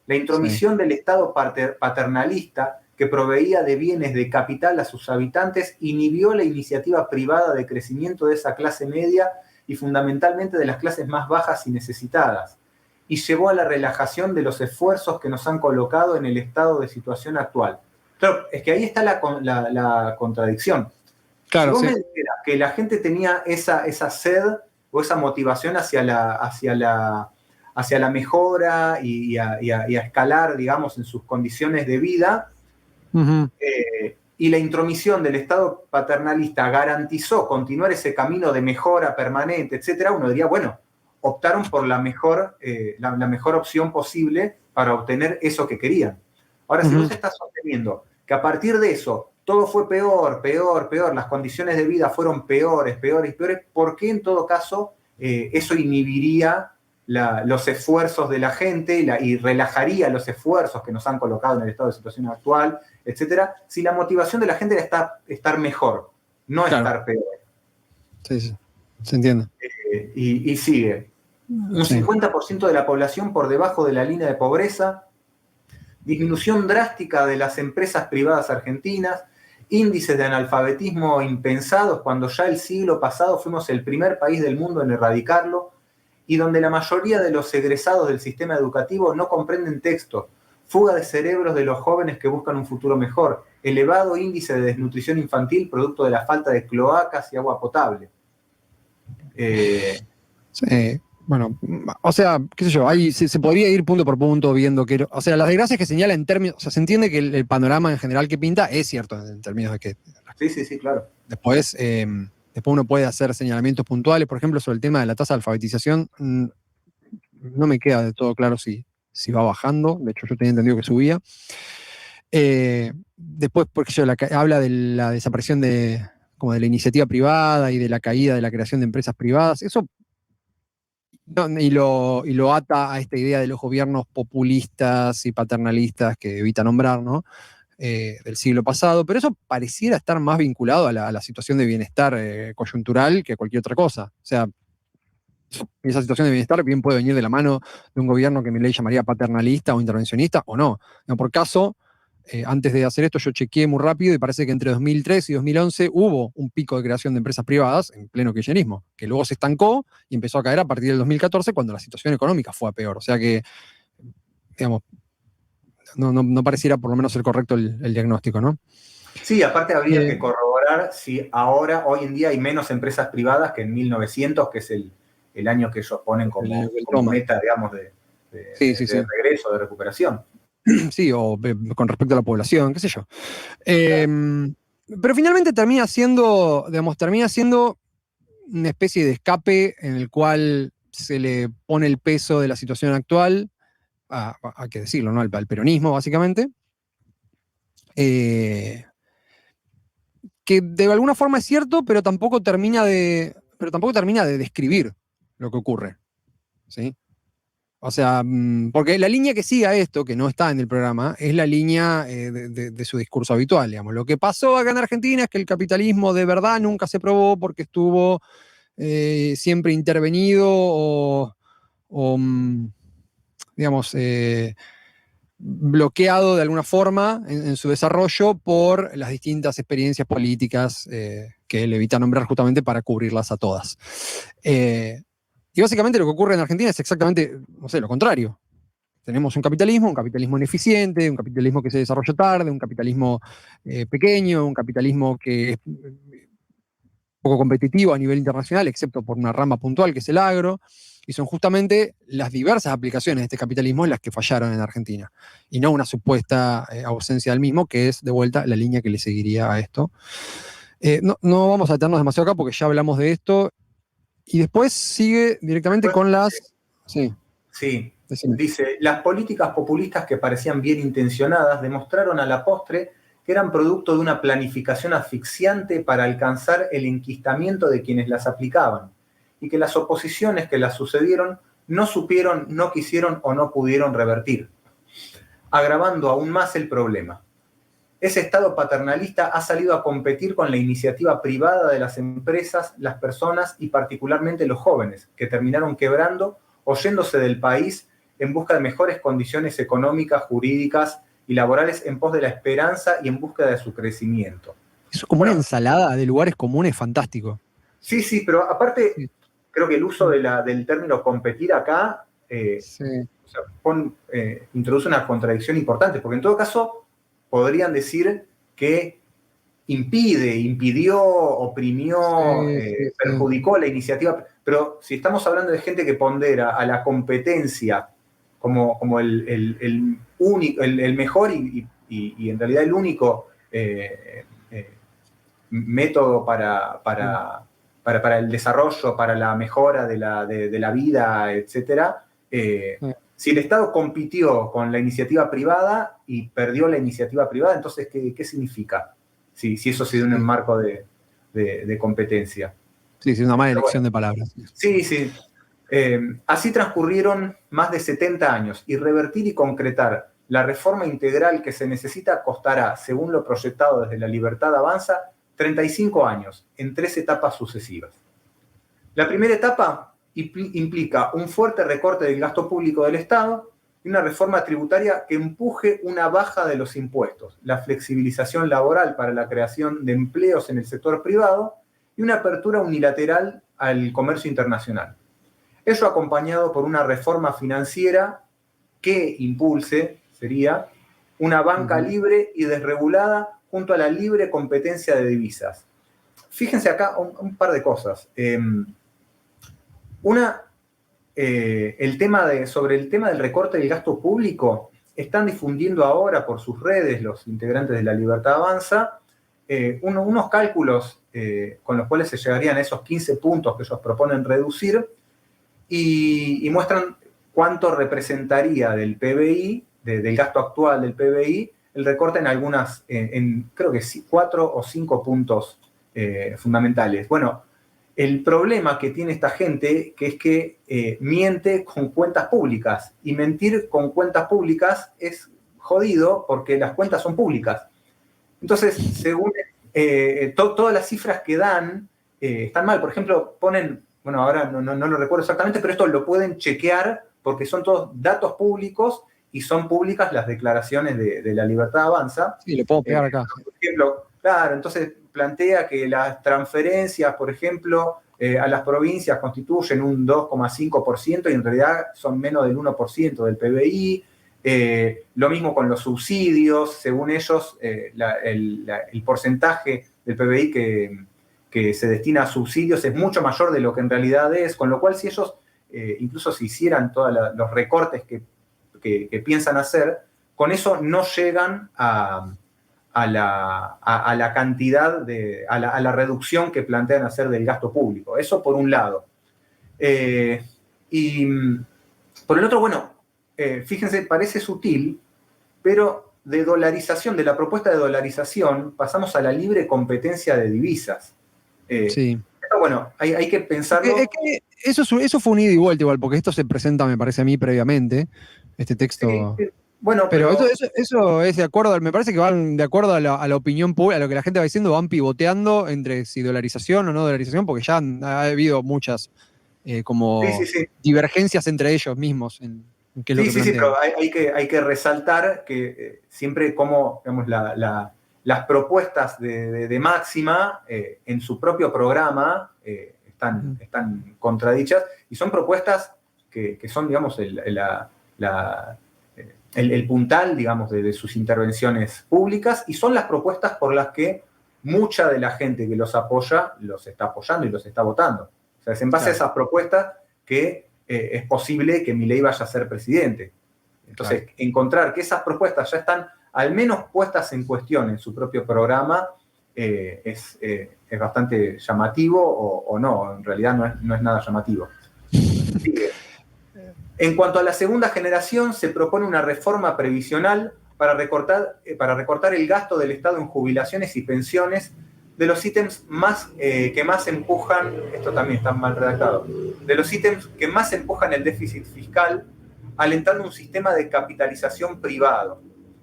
La intromisión del Estado paternalista que proveía de bienes de capital a sus habitantes inhibió la iniciativa privada de crecimiento de esa clase media y fundamentalmente de las clases más bajas y necesitadas, y llevó a la relajación de los esfuerzos que nos han colocado en el estado de situación actual. Claro, es que ahí está la contradicción. Claro, si vos me dijeras que la gente tenía esa sed o esa motivación hacia la mejora y a escalar, digamos, en sus condiciones de vida, y la intromisión del Estado paternalista garantizó continuar ese camino de mejora permanente, etcétera, uno diría, bueno, optaron por la mejor opción posible para obtener eso que querían. Ahora, si vos estás sosteniendo que a partir de eso todo fue peor, las condiciones de vida fueron peores, ¿por qué en todo caso eso inhibiría los esfuerzos de la gente y relajaría los esfuerzos que nos han colocado en el estado de situación actual, etcétera, si la motivación de la gente era estar mejor, no estar peor? Sí, se entiende. Y sigue. Un 50% de la población por debajo de la línea de pobreza, disminución drástica de las empresas privadas argentinas, índices de analfabetismo impensados cuando ya el siglo pasado fuimos el primer país del mundo en erradicarlo, y donde la mayoría de los egresados del sistema educativo no comprenden texto, fuga de cerebros de los jóvenes que buscan un futuro mejor, elevado índice de desnutrición infantil producto de la falta de cloacas y agua potable. Bueno, o sea, qué sé yo, ahí se podría ir punto por punto viendo que, o sea, las desgracias que señala en términos, o sea, se entiende que el panorama en general que pinta es cierto en términos de que... Sí, claro. Después uno puede hacer señalamientos puntuales, por ejemplo, sobre el tema de la tasa de alfabetización, no me queda de todo claro si va bajando, de hecho yo tenía entendido que subía. Después, porque habla de la desaparición como de la iniciativa privada y de la caída de la creación de empresas privadas, eso... y lo ata a esta idea de los gobiernos populistas y paternalistas que evita nombrar, ¿no? Del siglo pasado, pero eso pareciera estar más vinculado a la situación de bienestar coyuntural que a cualquier otra cosa. O sea, esa situación de bienestar bien puede venir de la mano de un gobierno que Milei llamaría paternalista o intervencionista o no. No por caso, Antes de hacer esto yo chequeé muy rápido y parece que entre 2003 y 2011 hubo un pico de creación de empresas privadas en pleno kirchnerismo, que luego se estancó y empezó a caer a partir del 2014 cuando la situación económica fue a peor. O sea que, digamos, no pareciera por lo menos ser correcto el diagnóstico, ¿no? Sí, aparte habría que corroborar si ahí en día hay menos empresas privadas que en 1900, que es el año que ellos ponen como meta, digamos, de regreso, de recuperación. Sí, o con respecto a la población, qué sé yo. Pero finalmente termina siendo una especie de escape en el cual se le pone el peso de la situación actual, hay que decirlo, ¿no? Al peronismo, básicamente. Que de alguna forma es cierto, pero tampoco termina de describir lo que ocurre. ¿Sí? O sea, porque la línea que sigue a esto, que no está en el programa, es la línea de su discurso habitual, digamos. Lo que pasó acá en Argentina es que el capitalismo de verdad nunca se probó porque estuvo siempre intervenido digamos, bloqueado de alguna forma en su desarrollo por las distintas experiencias políticas que él evita nombrar justamente para cubrirlas a todas. Y básicamente lo que ocurre en Argentina es exactamente, no sé, lo contrario. Tenemos un capitalismo ineficiente, un capitalismo que se desarrolló tarde, un capitalismo pequeño, un capitalismo que es poco competitivo a nivel internacional, excepto por una rama puntual que es el agro, y son justamente las diversas aplicaciones de este capitalismo las que fallaron en Argentina, y no una supuesta ausencia del mismo, que es de vuelta la línea que le seguiría a esto. No vamos a detenernos demasiado acá porque ya hablamos de esto, y después sigue directamente con las... Sí. Dice, las políticas populistas que parecían bien intencionadas demostraron a la postre que eran producto de una planificación asfixiante para alcanzar el enquistamiento de quienes las aplicaban, y que las oposiciones que las sucedieron no supieron, no quisieron o no pudieron revertir, agravando aún más el problema. Ese Estado paternalista ha salido a competir con la iniciativa privada de las empresas, las personas y particularmente los jóvenes, que terminaron quebrando o yéndose del país en busca de mejores condiciones económicas, jurídicas y laborales en pos de la esperanza y en búsqueda de su crecimiento. Eso es como una ensalada de lugares comunes fantástico. Sí, pero aparte, creo que el uso del término competir acá introduce una contradicción importante, porque en todo caso podrían decir que impidió, oprimió, perjudicó la iniciativa, pero si estamos hablando de gente que pondera a la competencia como el único, el mejor y en realidad el único método para el desarrollo, para la mejora de la vida, etc. Si el Estado compitió con la iniciativa privada y perdió la iniciativa privada, entonces, ¿qué significa? Si eso se dio en un marco de competencia. Sí, es una mala elección de palabras. Sí. Así transcurrieron más de 70 años y revertir y concretar la reforma integral que se necesita costará, según lo proyectado desde La Libertad Avanza, 35 años en 3 etapas sucesivas. La primera etapa implica un fuerte recorte del gasto público del Estado y una reforma tributaria que empuje una baja de los impuestos, la flexibilización laboral para la creación de empleos en el sector privado y una apertura unilateral al comercio internacional. Eso acompañado por una reforma financiera que impulse, sería, una banca libre y desregulada junto a la libre competencia de divisas. Fíjense acá un par de cosas. Sobre el tema del recorte del gasto público, están difundiendo ahora por sus redes los integrantes de La Libertad Avanza unos cálculos con los cuales se llegarían a esos 15 puntos que ellos proponen reducir y muestran cuánto representaría del PBI, del gasto actual del PBI, el recorte en algunas, creo que 4 o 5 puntos fundamentales. Bueno, el problema que tiene esta gente que es que miente con cuentas públicas, y mentir con cuentas públicas es jodido porque las cuentas son públicas. Entonces, según todas las cifras que dan están mal. Por ejemplo, ponen, ahora no lo recuerdo exactamente, pero esto lo pueden chequear porque son todos datos públicos y son públicas las declaraciones de la Libertad Avanza. Sí, le puedo pegar acá. Por ejemplo, claro, entonces plantea que las transferencias, por ejemplo, a las provincias constituyen un 2,5% y en realidad son menos del 1% del PBI. Lo mismo con los subsidios, según ellos, el porcentaje del PBI que se destina a subsidios es mucho mayor de lo que en realidad es, con lo cual si ellos, incluso si hicieran todos los recortes que piensan hacer, con eso no llegan a la cantidad, a la reducción que plantean hacer del gasto público. Eso por un lado. Y por el otro, bueno, fíjense, parece sutil, pero de dolarización, de la propuesta de dolarización, pasamos a la libre competencia de divisas. Sí. Esto, bueno, hay que pensarlo. Es que eso fue un ida y vuelta igual, porque esto se presenta, me parece a mí, previamente, este texto. Sí, bueno, pero eso es de acuerdo, me parece que van de acuerdo a la opinión pública, a lo que la gente va diciendo, van pivoteando entre si dolarización o no dolarización, porque ya ha habido muchas como divergencias entre ellos mismos en qué es lo que plantean. Pero hay que resaltar que siempre como, digamos, las propuestas de Máxima en su propio programa están contradichas y son propuestas que son, digamos, el puntal, digamos, de sus intervenciones públicas y son las propuestas por las que mucha de la gente que los apoya los está apoyando y los está votando. O sea, es en base a esas propuestas que es posible que Milei vaya a ser presidente. Entonces, encontrar que esas propuestas ya están al menos puestas en cuestión en su propio programa es bastante llamativo o no, en realidad no es nada llamativo. Sigue. En cuanto a la segunda generación, se propone una reforma previsional para recortar el gasto del Estado en jubilaciones y pensiones de los ítems que más empujan, esto también está mal redactado, de los ítems que más empujan el déficit fiscal, alentando un sistema de capitalización privado,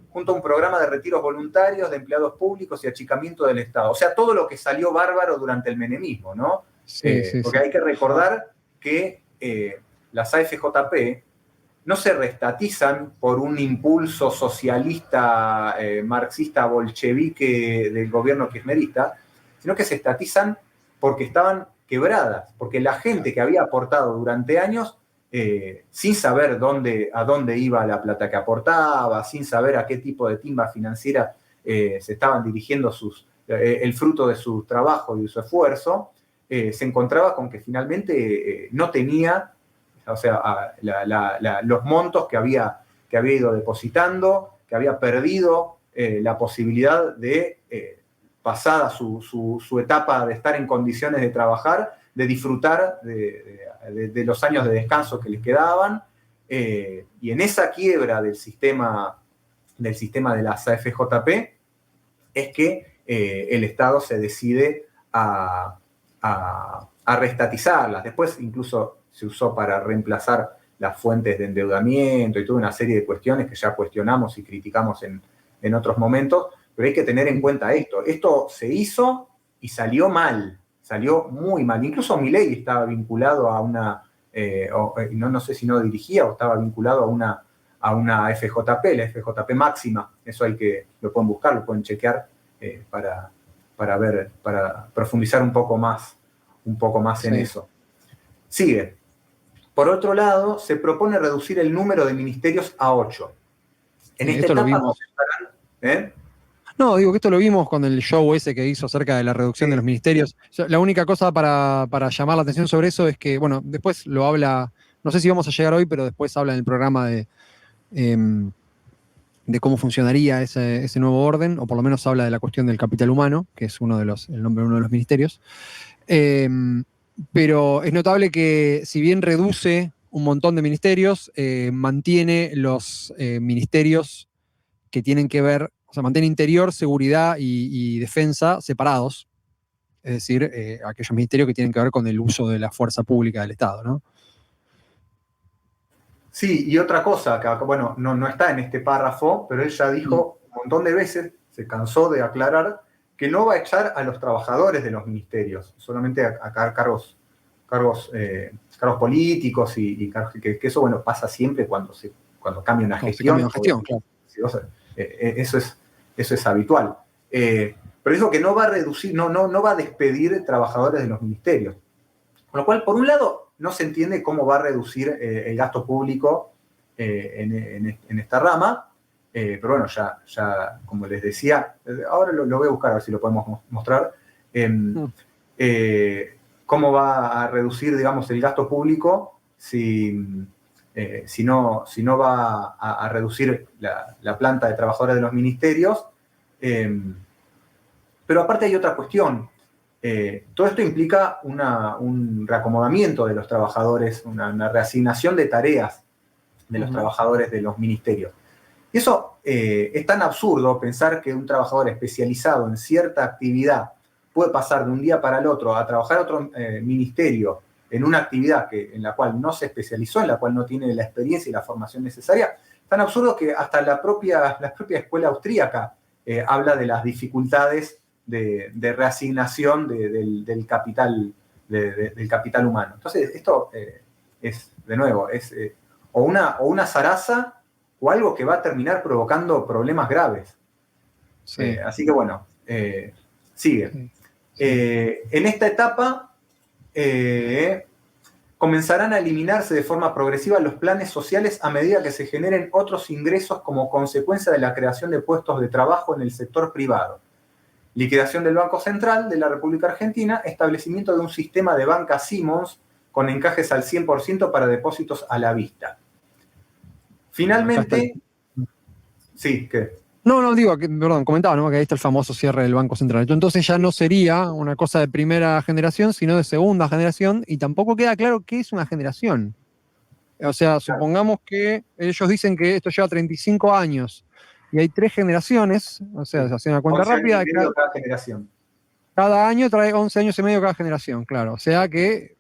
junto a un programa de retiros voluntarios de empleados públicos y achicamiento del Estado. O sea, todo lo que salió bárbaro durante el menemismo, ¿no? Porque hay que recordar que las AFJP no se reestatizan por un impulso socialista, marxista, bolchevique del gobierno kirchnerista, sino que se estatizan porque estaban quebradas, porque la gente que había aportado durante años, sin saber a dónde iba la plata que aportaba, sin saber a qué tipo de timba financiera se estaban dirigiendo el fruto de su trabajo y de su esfuerzo, se encontraba con que finalmente no tenía, o sea, los montos que había ido depositando, que había perdido la posibilidad de, pasada su etapa de estar en condiciones de trabajar, de disfrutar de los años de descanso que les quedaban, y en esa quiebra del sistema de las AFJP es que el Estado se decide a reestatizarlas. Después incluso se usó para reemplazar las fuentes de endeudamiento y toda una serie de cuestiones que ya cuestionamos y criticamos en otros momentos, pero hay que tener en cuenta esto. Esto se hizo y salió mal, salió muy mal. Incluso Milei estaba vinculado a una, no sé si no dirigía o estaba vinculado a una FJP, la FJP máxima. Eso lo pueden buscar, lo pueden chequear para ver, para profundizar un poco más en eso. Sigue. Por otro lado, se propone reducir el número de ministerios a 8. En esta etapa vimos. No, digo que esto lo vimos con el show ese que hizo acerca de la reducción de los ministerios. La única cosa para llamar la atención sobre eso es que, bueno, después lo habla, no sé si vamos a llegar hoy, pero después habla en el programa de cómo funcionaría ese nuevo orden, o por lo menos habla de la cuestión del capital humano, que es el nombre de uno de los ministerios. Pero es notable que si bien reduce un montón de ministerios, mantiene los ministerios que tienen que ver, o sea, mantiene interior, seguridad y defensa separados. Es decir, aquellos ministerios que tienen que ver con el uso de la fuerza pública del Estado, ¿no? Sí, y otra cosa, que bueno, no está en este párrafo, pero él ya dijo un montón de veces, se cansó de aclarar, que no va a echar a los trabajadores de los ministerios, solamente a cargos políticos y que eso, bueno, pasa siempre cuando cuando cambia una Se cambia gestión. claro. Eso es habitual. Pero dijo que no va a reducir, no va a despedir trabajadores de los ministerios. Con lo cual, por un lado, no se entiende cómo va a reducir el gasto público en esta rama. Pero bueno, ya como les decía, ahora lo voy a buscar a ver si lo podemos mostrar. ¿Cómo va a reducir, digamos, el gasto público si no va a reducir la planta de trabajadores de los ministerios? Pero aparte hay otra cuestión. Todo esto implica un reacomodamiento de los trabajadores, una reasignación de tareas de los trabajadores de los ministerios. Y eso es tan absurdo pensar que un trabajador especializado en cierta actividad puede pasar de un día para el otro a trabajar a otro ministerio en una actividad en la cual no se especializó, en la cual no tiene la experiencia y la formación necesaria, tan absurdo que hasta la propia escuela austríaca habla de las dificultades de reasignación del capital humano. Entonces, esto es, de nuevo, o una zaraza o algo que va a terminar provocando problemas graves. Sí. Así que bueno, sigue. Sí. En esta etapa comenzarán a eliminarse de forma progresiva los planes sociales a medida que se generen otros ingresos como consecuencia de la creación de puestos de trabajo en el sector privado. Liquidación del Banco Central de la República Argentina, establecimiento de un sistema de banca Simmons con encajes al 100% para depósitos a la vista. Finalmente, sí, ¿qué? No, digo, perdón, comentaba, ¿no? Que ahí está el famoso cierre del Banco Central. Entonces ya no sería una cosa de primera generación, sino de segunda generación, y tampoco queda claro qué es una generación. O sea, supongamos que ellos dicen que esto lleva 35 años y hay 3 generaciones, o sea, se hace una cuenta rápida. Cada generación. Cada año trae 11 años y medio cada generación, claro. O sea que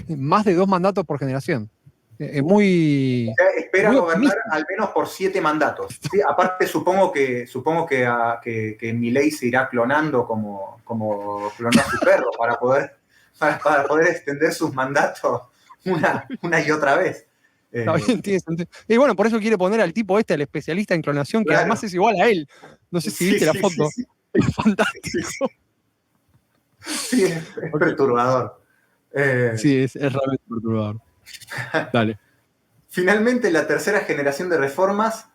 más de 2 mandatos por generación. Es muy. O sea, espera muy gobernar optimista. al menos por 7 mandatos. ¿Sí? Aparte, supongo que Milei se irá clonando como clonó a su perro para poder extender sus mandatos una y otra vez. Está bien, tiene sentido. Y bueno, por eso quiere poner al tipo al especialista en clonación, que además es igual a él. No sé si viste la foto. Sí. Es fantástico. Sí, es perturbador. Sí, es realmente perturbador. Dale. Finalmente, la tercera generación de reformas.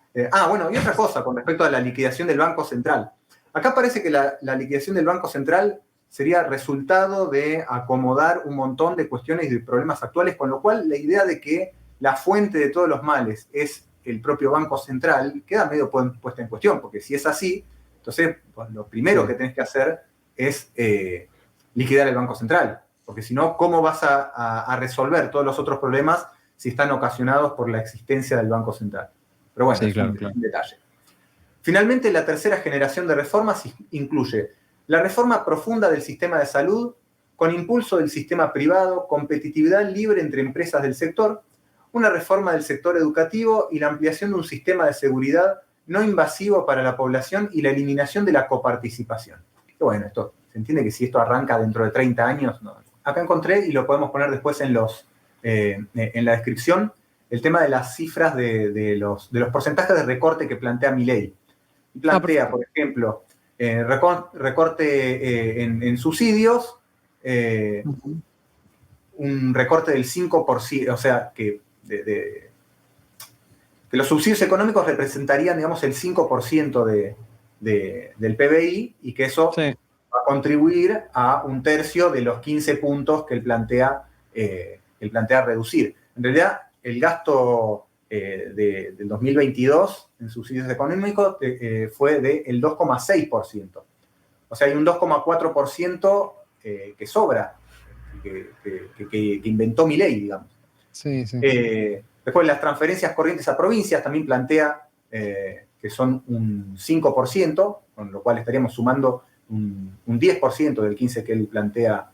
Bueno, y otra cosa con respecto a la liquidación del Banco Central. Acá parece que la liquidación del Banco Central sería resultado de acomodar un montón de cuestiones y de problemas actuales, con lo cual la idea de que la fuente de todos los males es el propio Banco Central queda medio puesta en cuestión, porque si es así, entonces pues, lo primero que tenés que hacer es liquidar el Banco Central. Porque si no, ¿cómo vas a resolver todos los otros problemas si están ocasionados por la existencia del Banco Central? Pero bueno, es un detalle. Finalmente, la tercera generación de reformas incluye la reforma profunda del sistema de salud, con impulso del sistema privado, competitividad libre entre empresas del sector, una reforma del sector educativo y la ampliación de un sistema de seguridad no invasivo para la población y la eliminación de la coparticipación. Y bueno, esto se entiende que si esto arranca dentro de 30 años, no. Acá encontré, y lo podemos poner después en la descripción, el tema de las cifras de los porcentajes de recorte que plantea Milei. Plantea, por ejemplo, recorte en subsidios, un recorte del 5%, o sea, que los subsidios económicos representarían, digamos, el 5% del PBI y que eso va a contribuir a un tercio de los 15 puntos que él plantea reducir. En realidad, el gasto del 2022 en subsidios económicos fue del 2,6%. O sea, hay un 2,4% que sobra, que inventó Milei, digamos. Sí. Después, las transferencias corrientes a provincias también plantea que son un 5%, con lo cual estaríamos sumando un 10% del 15% que él plantea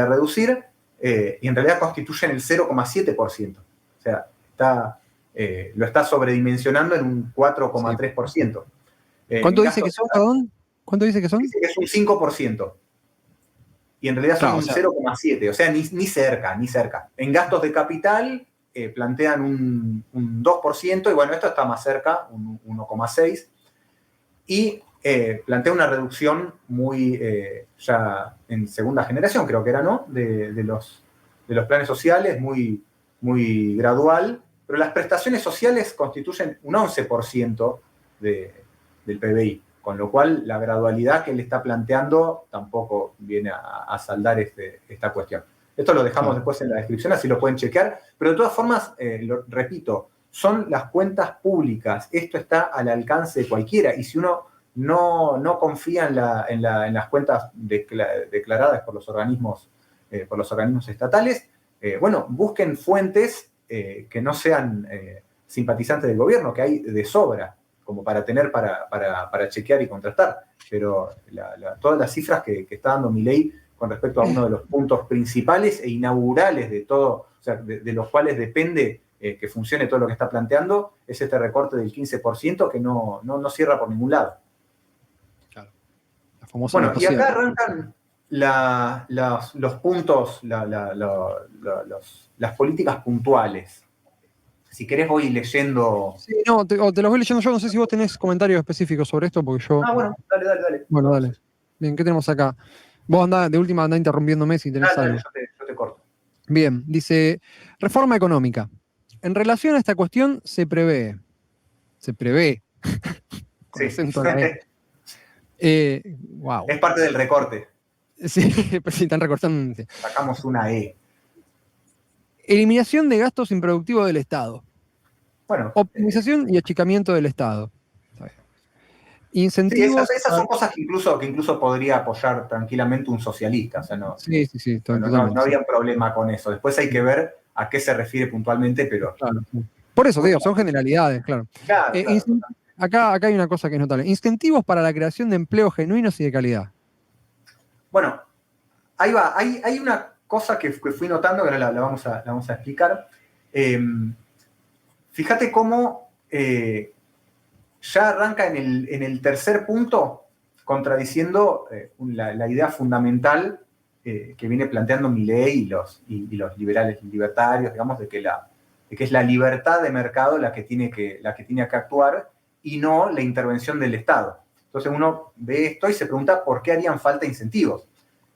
reducir, y en realidad constituyen el 0,7%. O sea, lo está sobredimensionando en un 4,3%. ¿Cuánto dice que son, perdón? ¿Cuánto dice que son? Dice que es un 5%. Y en realidad son un 0,7%, o sea, ni cerca. En gastos de capital plantean un 2%, y bueno, esto está más cerca, un 1,6%, y plantea una reducción muy, ya en segunda generación, creo que era, ¿no? De los planes sociales, muy, muy gradual, pero las prestaciones sociales constituyen un 11% del PBI, con lo cual la gradualidad que él está planteando tampoco viene a saldar esta cuestión. Esto lo dejamos después en la descripción, así lo pueden chequear, pero de todas formas, lo repito, son las cuentas públicas, esto está al alcance de cualquiera, y si uno no confía en las cuentas declaradas por los organismos estatales, bueno, busquen fuentes que no sean simpatizantes del gobierno, que hay de sobra, como para tener para chequear y contrastar. Pero todas las cifras que está dando Milei con respecto a uno de los puntos principales e inaugurales de todo, o sea, de los cuales depende que funcione todo lo que está planteando, es este recorte del 15% que no cierra por ningún lado. Claro. La famosa bueno, y acá arrancan los puntos, las políticas puntuales. Si querés voy leyendo... Sí, no, te los voy leyendo yo. No sé si vos tenés comentarios específicos sobre esto, porque yo... bueno, dale. Bueno, dale. Bien, ¿qué tenemos acá? Vos de última andá interrumpiéndome si tenés algo. Yo te corto. Bien, dice, reforma económica. En relación a esta cuestión se prevé. Con acento en la E. Wow. Es parte del recorte. Sí, pero si están recortando. Sacamos una E. Eliminación de gastos improductivos del Estado. Bueno. Optimización y achicamiento del Estado. Incentivos. Sí, esas son cosas que incluso podría apoyar tranquilamente un socialista. O sea, no había problema con eso. Después hay que ver a qué se refiere puntualmente, pero. Claro, sí. Por eso digo, son generalidades, claro. Acá hay una cosa que es notable. Incentivos para la creación de empleos genuinos y de calidad. Bueno, ahí va. Hay una cosa que fui notando, que ahora la vamos a explicar. Fíjate cómo ya arranca en el tercer punto contradiciendo la idea fundamental que viene planteando Milei y los liberales libertarios, digamos, de que es la libertad de mercado la que tiene que actuar y no la intervención del Estado. Entonces uno ve esto y se pregunta por qué harían falta incentivos.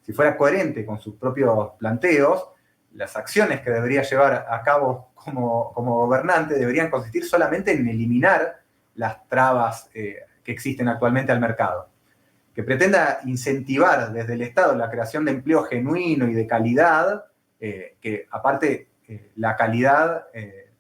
Si fuera coherente con sus propios planteos, las acciones que debería llevar a cabo como gobernante deberían consistir solamente en eliminar las trabas que existen actualmente al mercado. Que pretenda incentivar desde el Estado la creación de empleo genuino y de calidad, que aparte la calidad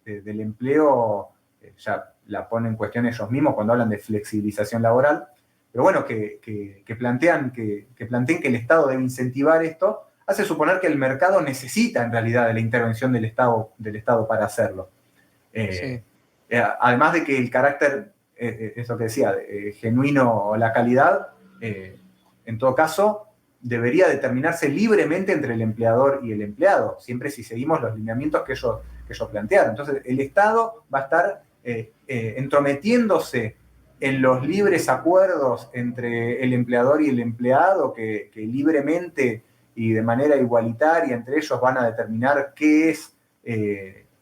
del empleo ya la ponen en cuestión ellos mismos cuando hablan de flexibilización laboral, pero bueno, que planteen que el Estado debe incentivar esto, hace suponer que el mercado necesita en realidad de la intervención del Estado para hacerlo. Sí. Además de que el carácter, eso que decía, genuino o la calidad, en todo caso, debería determinarse libremente entre el empleador y el empleado, siempre si seguimos los lineamientos que ellos plantearon. Entonces, el Estado va a estar entrometiéndose en los libres acuerdos entre el empleador y el empleado, que libremente y de manera igualitaria entre ellos van a determinar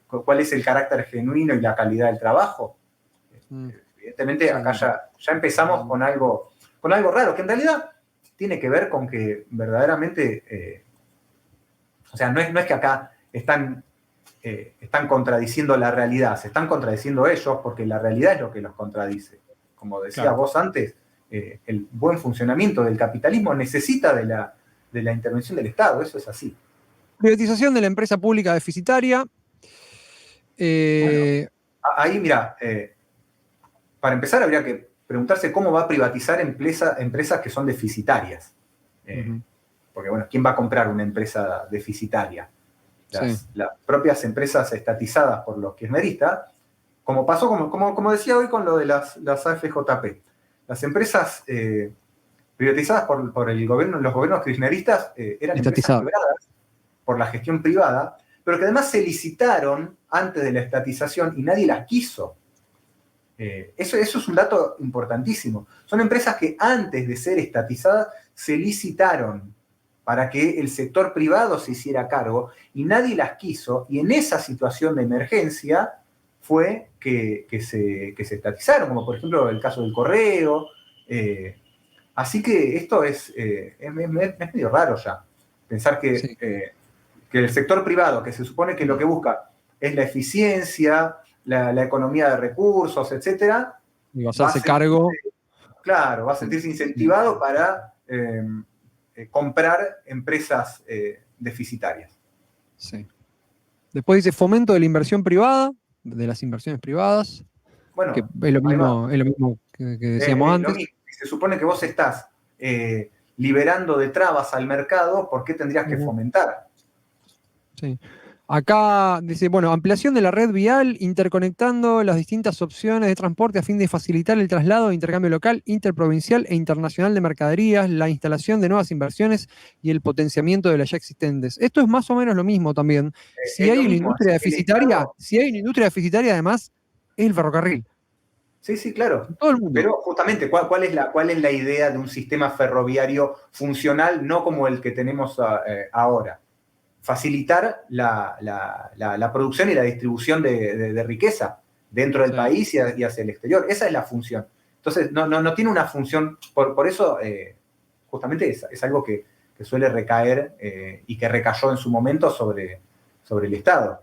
cuál es el carácter genuino y la calidad del trabajo. Evidentemente, acá ya empezamos con algo raro, que en realidad tiene que ver con que verdaderamente, o sea, no es que acá están contradiciendo la realidad, se están contradiciendo ellos porque la realidad es lo que los contradice. Como decías vos antes, el buen funcionamiento del capitalismo necesita de la intervención del Estado, eso es así. Privatización de la empresa pública deficitaria. Bueno, ahí, mira, para empezar habría que preguntarse cómo va a privatizar empresas que son deficitarias. Porque, bueno, ¿quién va a comprar una empresa deficitaria? Las propias empresas estatizadas por los kirchneristas, como pasó, como decía hoy con lo de las AFJP. Las empresas privatizadas por los gobiernos kirchneristas eran empresas quebradas por la gestión privada, pero que además se licitaron antes de la estatización y nadie las quiso. Eso es un dato importantísimo. Son empresas que antes de ser estatizadas se licitaron para que el sector privado se hiciera cargo, y nadie las quiso, y en esa situación de emergencia fue que se estatizaron, como por ejemplo el caso del correo. Así que esto es medio raro ya, pensar Sí. que el sector privado, que se supone que lo que busca es la eficiencia, la economía de recursos, etcétera, Y hacerse cargo. claro, va a sentirse incentivado para comprar empresas deficitarias. Sí. Después dice fomento de la inversión privada, de las inversiones privadas, Bueno, que es lo mismo que decíamos lo antes. mismo. Se supone que vos estás liberando de trabas al mercado, ¿por qué tendrías que fomentar? Sí. Acá dice, bueno, ampliación de la red vial, interconectando las distintas opciones de transporte a fin de facilitar el traslado de intercambio local, interprovincial e internacional de mercaderías, la instalación de nuevas inversiones y el potenciamiento de las ya existentes. Esto es más o menos lo mismo también. Si Es hay lo una mismo, industria el deficitaria, Estado. además, es el ferrocarril. Sí, claro. Todo el mundo. Pero justamente, ¿cuál es la idea de un sistema ferroviario funcional, no como el que tenemos ahora? Facilitar la producción y la distribución de riqueza dentro del país y hacia el exterior. Esa es la función. Entonces, no tiene una función, por eso justamente es algo que suele recaer y que recayó en su momento sobre el Estado.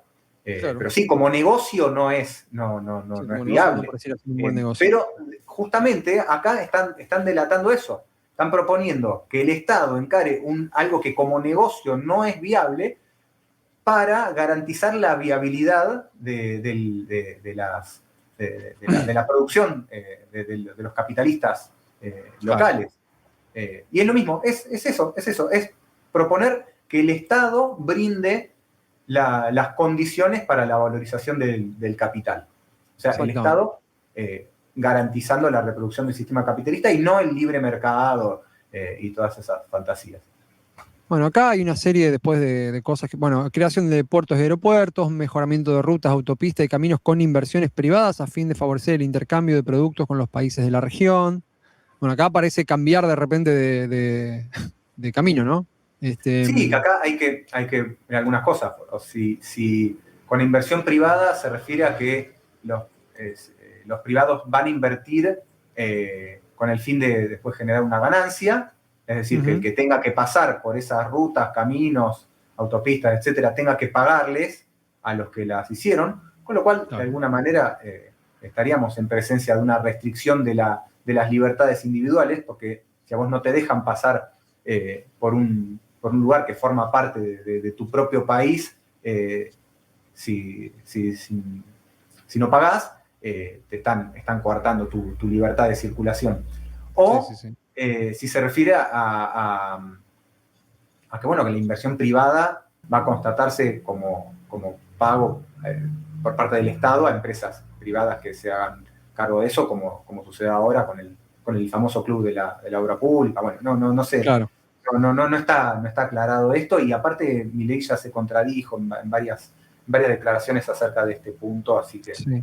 Claro. Pero sí, como negocio no es viable. No pareciera ser un buen negocio. Pero justamente acá están delatando eso. Están proponiendo que el Estado encare algo que como negocio no es viable para garantizar la viabilidad de la producción de los capitalistas locales. Y es lo mismo, es eso, es proponer que el Estado brinde las condiciones para la valorización del capital. O sea, el Estado garantizando la reproducción del sistema capitalista y no el libre mercado y todas esas fantasías. Bueno, acá hay una serie después de cosas bueno, creación de puertos y aeropuertos, mejoramiento de rutas, autopistas y caminos con inversiones privadas a fin de favorecer el intercambio de productos con los países de la región. Bueno, acá parece cambiar de repente de camino, ¿no? Sí, que acá hay que ver algunas cosas. Si con inversión privada se refiere a que los privados van a invertir con el fin de después generar una ganancia, es decir, que el que tenga que pasar por esas rutas, caminos, autopistas, etcétera, tenga que pagarles a los que las hicieron, con lo cual, de alguna manera, estaríamos en presencia de una restricción de las libertades individuales, porque si a vos no te dejan pasar por un lugar que forma parte de tu propio país, si no pagás, te están coartando tu libertad de circulación. O si se refiere a que, bueno, que la inversión privada va a constatarse como pago por parte del Estado a empresas privadas que se hagan cargo de eso, como sucede ahora con el famoso club de la obra pública. Bueno, no sé. Claro. No está aclarado esto, y aparte Milei ya se contradijo en varias declaraciones acerca de este punto, así que... Sí.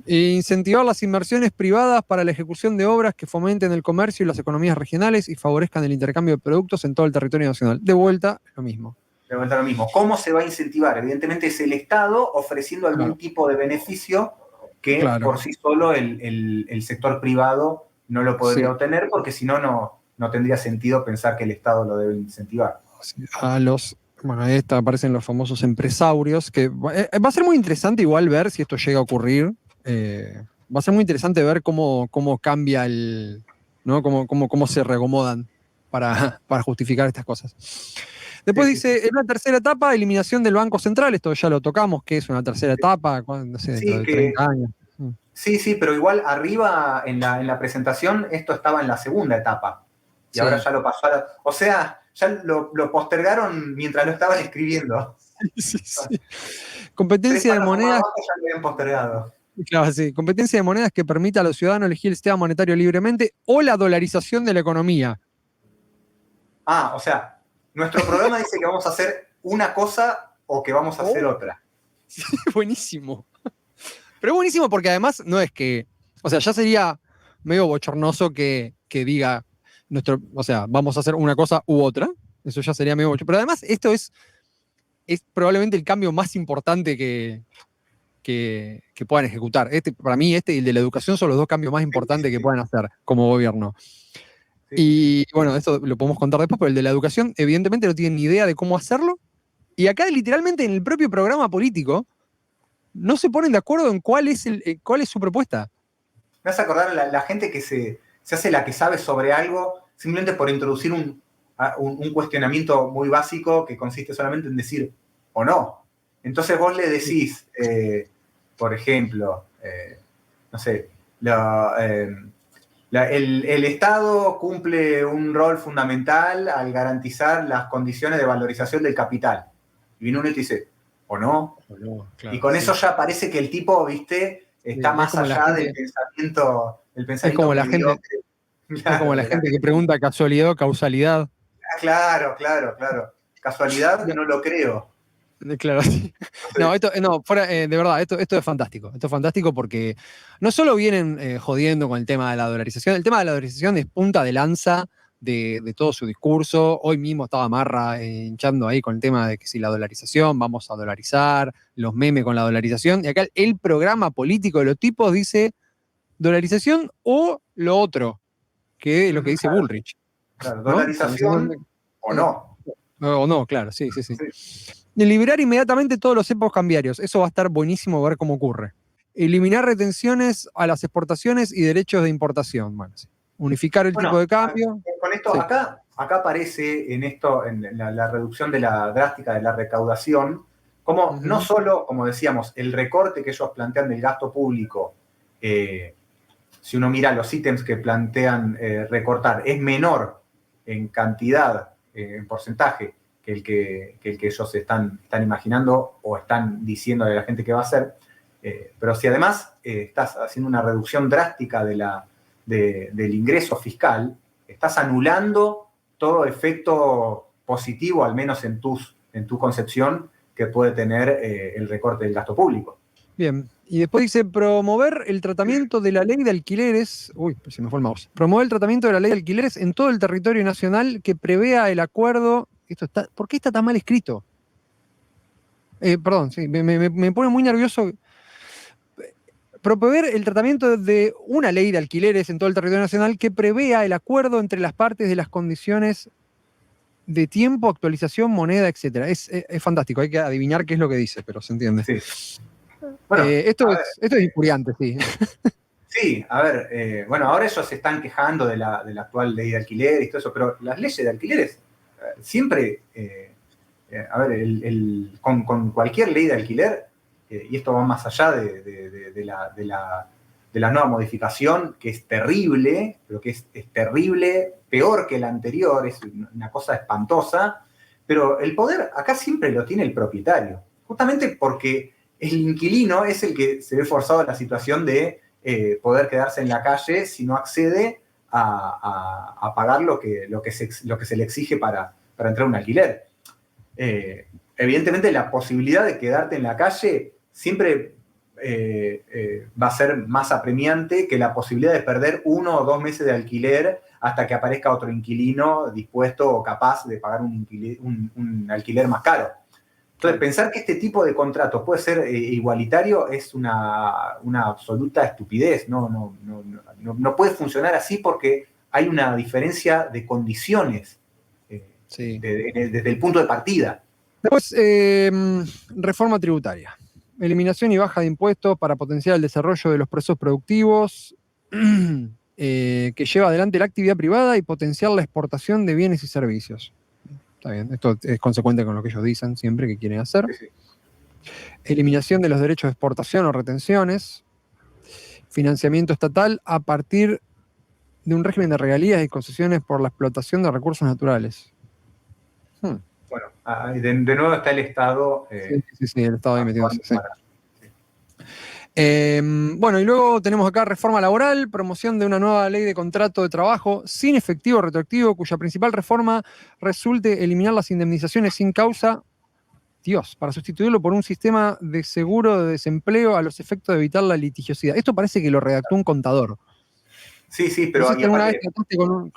Incentivar las inversiones privadas para la ejecución de obras que fomenten el comercio y las economías regionales y favorezcan el intercambio de productos en todo el territorio nacional. De vuelta, lo mismo. De vuelta, lo mismo. ¿Cómo se va a incentivar? Evidentemente es el Estado ofreciendo algún tipo de beneficio que por sí solo el sector privado no lo podría obtener, porque si no tendría sentido pensar que el Estado lo debe incentivar. Bueno, ahí aparecen los famosos empresarios, que va a ser muy interesante igual ver si esto llega a ocurrir. Va a ser muy interesante ver cómo cambia ¿no? Cómo se reacomodan para justificar estas cosas. Después dice, en la tercera etapa, eliminación del Banco Central. Esto ya lo tocamos, que es una tercera etapa, no sé, dentro de 30 años. Sí, pero igual arriba en la presentación esto estaba en la segunda etapa. Y ahora ya lo pasaron. O sea, ya lo postergaron mientras lo estaban escribiendo. Sí. Competencia de monedas. Ya lo habían postergado. Claro, sí. Competencia de monedas que permita a los ciudadanos elegir el sistema monetario libremente o la dolarización de la economía. O sea, nuestro programa dice que vamos a hacer una cosa o que vamos a hacer otra. Sí, buenísimo. Pero buenísimo porque además no es que... O sea, ya sería medio bochornoso que diga... o sea, vamos a hacer una cosa u otra. Eso ya sería medio mucho. Pero además, esto es probablemente el cambio más importante que puedan ejecutar. Para mí, y el de la educación son los dos cambios más importantes que puedan hacer como gobierno. Sí. Y bueno, esto lo podemos contar después, pero el de la educación, evidentemente, no tienen ni idea de cómo hacerlo. Y acá, literalmente, en el propio programa político, no se ponen de acuerdo en cuál es su propuesta. Me vas a acordar la gente que se hace la que sabe sobre algo simplemente por introducir un cuestionamiento muy básico que consiste solamente en decir o no. Entonces vos le decís, por ejemplo, no sé, el Estado cumple un rol fundamental al garantizar las condiciones de valorización del capital. Y viene uno y te dice, ¿o no? Claro, y con eso ya parece que el tipo, viste, está más allá del pensamiento es como la gente, claro, es como la gente que pregunta casualidad o causalidad. Claro. Casualidad, no lo creo. Claro, sí. De verdad, esto es fantástico. Esto es fantástico porque no solo vienen jodiendo con el tema de la dolarización, el tema de la dolarización es punta de lanza de todo su discurso. Hoy mismo estaba Marra hinchando ahí con el tema de que si la dolarización, vamos a dolarizar, los memes con la dolarización. Y acá el programa político de los tipos dice dolarización o lo otro, que es lo que dice Bullrich. Claro, ¿no? dolarización o no. O no, claro, sí. Liberar inmediatamente todos los cepos cambiarios. Eso va a estar buenísimo ver cómo ocurre. Eliminar retenciones a las exportaciones y derechos de importación. Bueno, sí. Unificar el tipo de cambio. Con esto, sí. Acá aparece en la reducción drástica de la recaudación, como no solo, como decíamos, el recorte que ellos plantean del gasto público, si uno mira los ítems que plantean recortar, es menor en cantidad, en porcentaje, que el que ellos están imaginando o están diciendo a la gente que va a hacer. Pero si además estás haciendo una reducción drástica del ingreso fiscal, estás anulando todo efecto positivo, al menos en tu concepción, que puede tener el recorte del gasto público. Bien, y después dice promover el tratamiento de la ley de alquileres. Uy, se me fue el mouse. Promover el tratamiento de la ley de alquileres en todo el territorio nacional que prevea el acuerdo. ¿Por qué está tan mal escrito? Perdón, sí, me pone muy nervioso. Promover el tratamiento de una ley de alquileres en todo el territorio nacional que prevea el acuerdo entre las partes de las condiciones de tiempo, actualización, moneda, etc. Es fantástico, hay que adivinar qué es lo que dice, pero se entiende. Sí. Bueno, esto es infuriante, sí. Sí, a ver, bueno, ahora ellos se están quejando de la actual ley de alquiler y todo eso, pero las leyes de alquileres siempre, a ver, con cualquier ley de alquiler, y esto va más allá de la nueva modificación, que es terrible, pero que es terrible, peor que la anterior, es una cosa espantosa, pero el poder acá siempre lo tiene el propietario, justamente porque el inquilino es el que se ve forzado a la situación de poder quedarse en la calle si no accede a pagar lo que se le exige para entrar a un alquiler. Evidentemente la posibilidad de quedarte en la calle siempre va a ser más apremiante que la posibilidad de perder 1 o 2 meses de alquiler hasta que aparezca otro inquilino dispuesto o capaz de pagar un alquiler más caro. Entonces, pensar que este tipo de contrato puede ser igualitario es una absoluta estupidez. No puede funcionar así porque hay una diferencia de condiciones desde el punto de partida. Después, reforma tributaria. Eliminación y baja de impuestos para potenciar el desarrollo de los procesos productivos que lleva adelante la actividad privada y potenciar la exportación de bienes y servicios. Está bien, esto es consecuente con lo que ellos dicen siempre que quieren hacer. Sí. Eliminación de los derechos de exportación o retenciones. Financiamiento estatal a partir de un régimen de regalías y concesiones por la explotación de recursos naturales. Bueno, de nuevo está el Estado. Sí, el Estado ahí metiéndose. Sí. Bueno, y luego tenemos acá reforma laboral, promoción de una nueva ley de contrato de trabajo sin efectivo retroactivo, cuya principal reforma resulte eliminar las indemnizaciones sin causa, para sustituirlo por un sistema de seguro de desempleo a los efectos de evitar la litigiosidad. Esto parece que lo redactó un contador. Sí, No pero sé si alguna vez trataste yo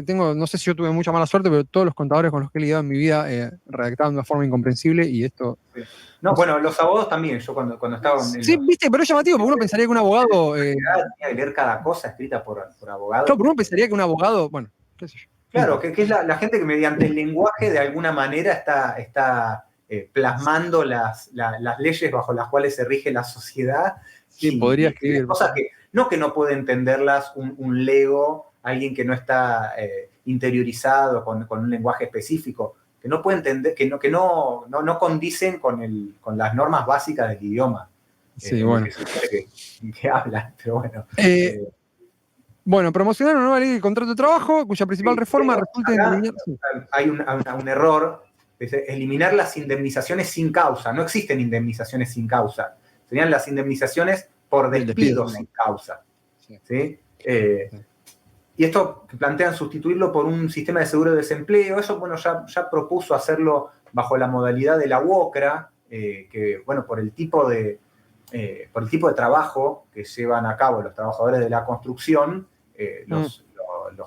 tengo, no sé si yo tuve mucha mala suerte, pero todos los contadores con los que he lidiado en mi vida redactaban de una forma incomprensible y esto... sí. No, bueno, los abogados también. Yo cuando estaba en Sí, los... viste, pero es llamativo, porque uno pensaría que un abogado... Tenía que leer cada cosa escrita por claro, abogados. pero uno pensaría que un abogado, bueno, qué sé yo. No Claro, importa. que es la gente que mediante el lenguaje de alguna manera está plasmando las leyes bajo las cuales se rige la sociedad Sí, podría y escribir. cosas que no puede entenderlas un lego, alguien que no está interiorizado con un lenguaje específico, que no puede entender, que no condicen con las normas básicas del idioma Sí, en el bueno. que se supone que hablan, pero bueno. Bueno, promocionar una nueva ley de contrato de trabajo, cuya principal Sí, reforma resulta en eliminar... hay un error, es eliminar las indemnizaciones sin causa. No existen indemnizaciones sin causa. Serían las indemnizaciones por El despido despido, sin causa. Sí. ¿Sí? Sí. Y esto plantean sustituirlo por un sistema de seguro de desempleo. Eso, bueno, ya propuso hacerlo bajo la modalidad de la UOCRA, que, bueno, por el tipo de trabajo que llevan a cabo los trabajadores de la construcción, los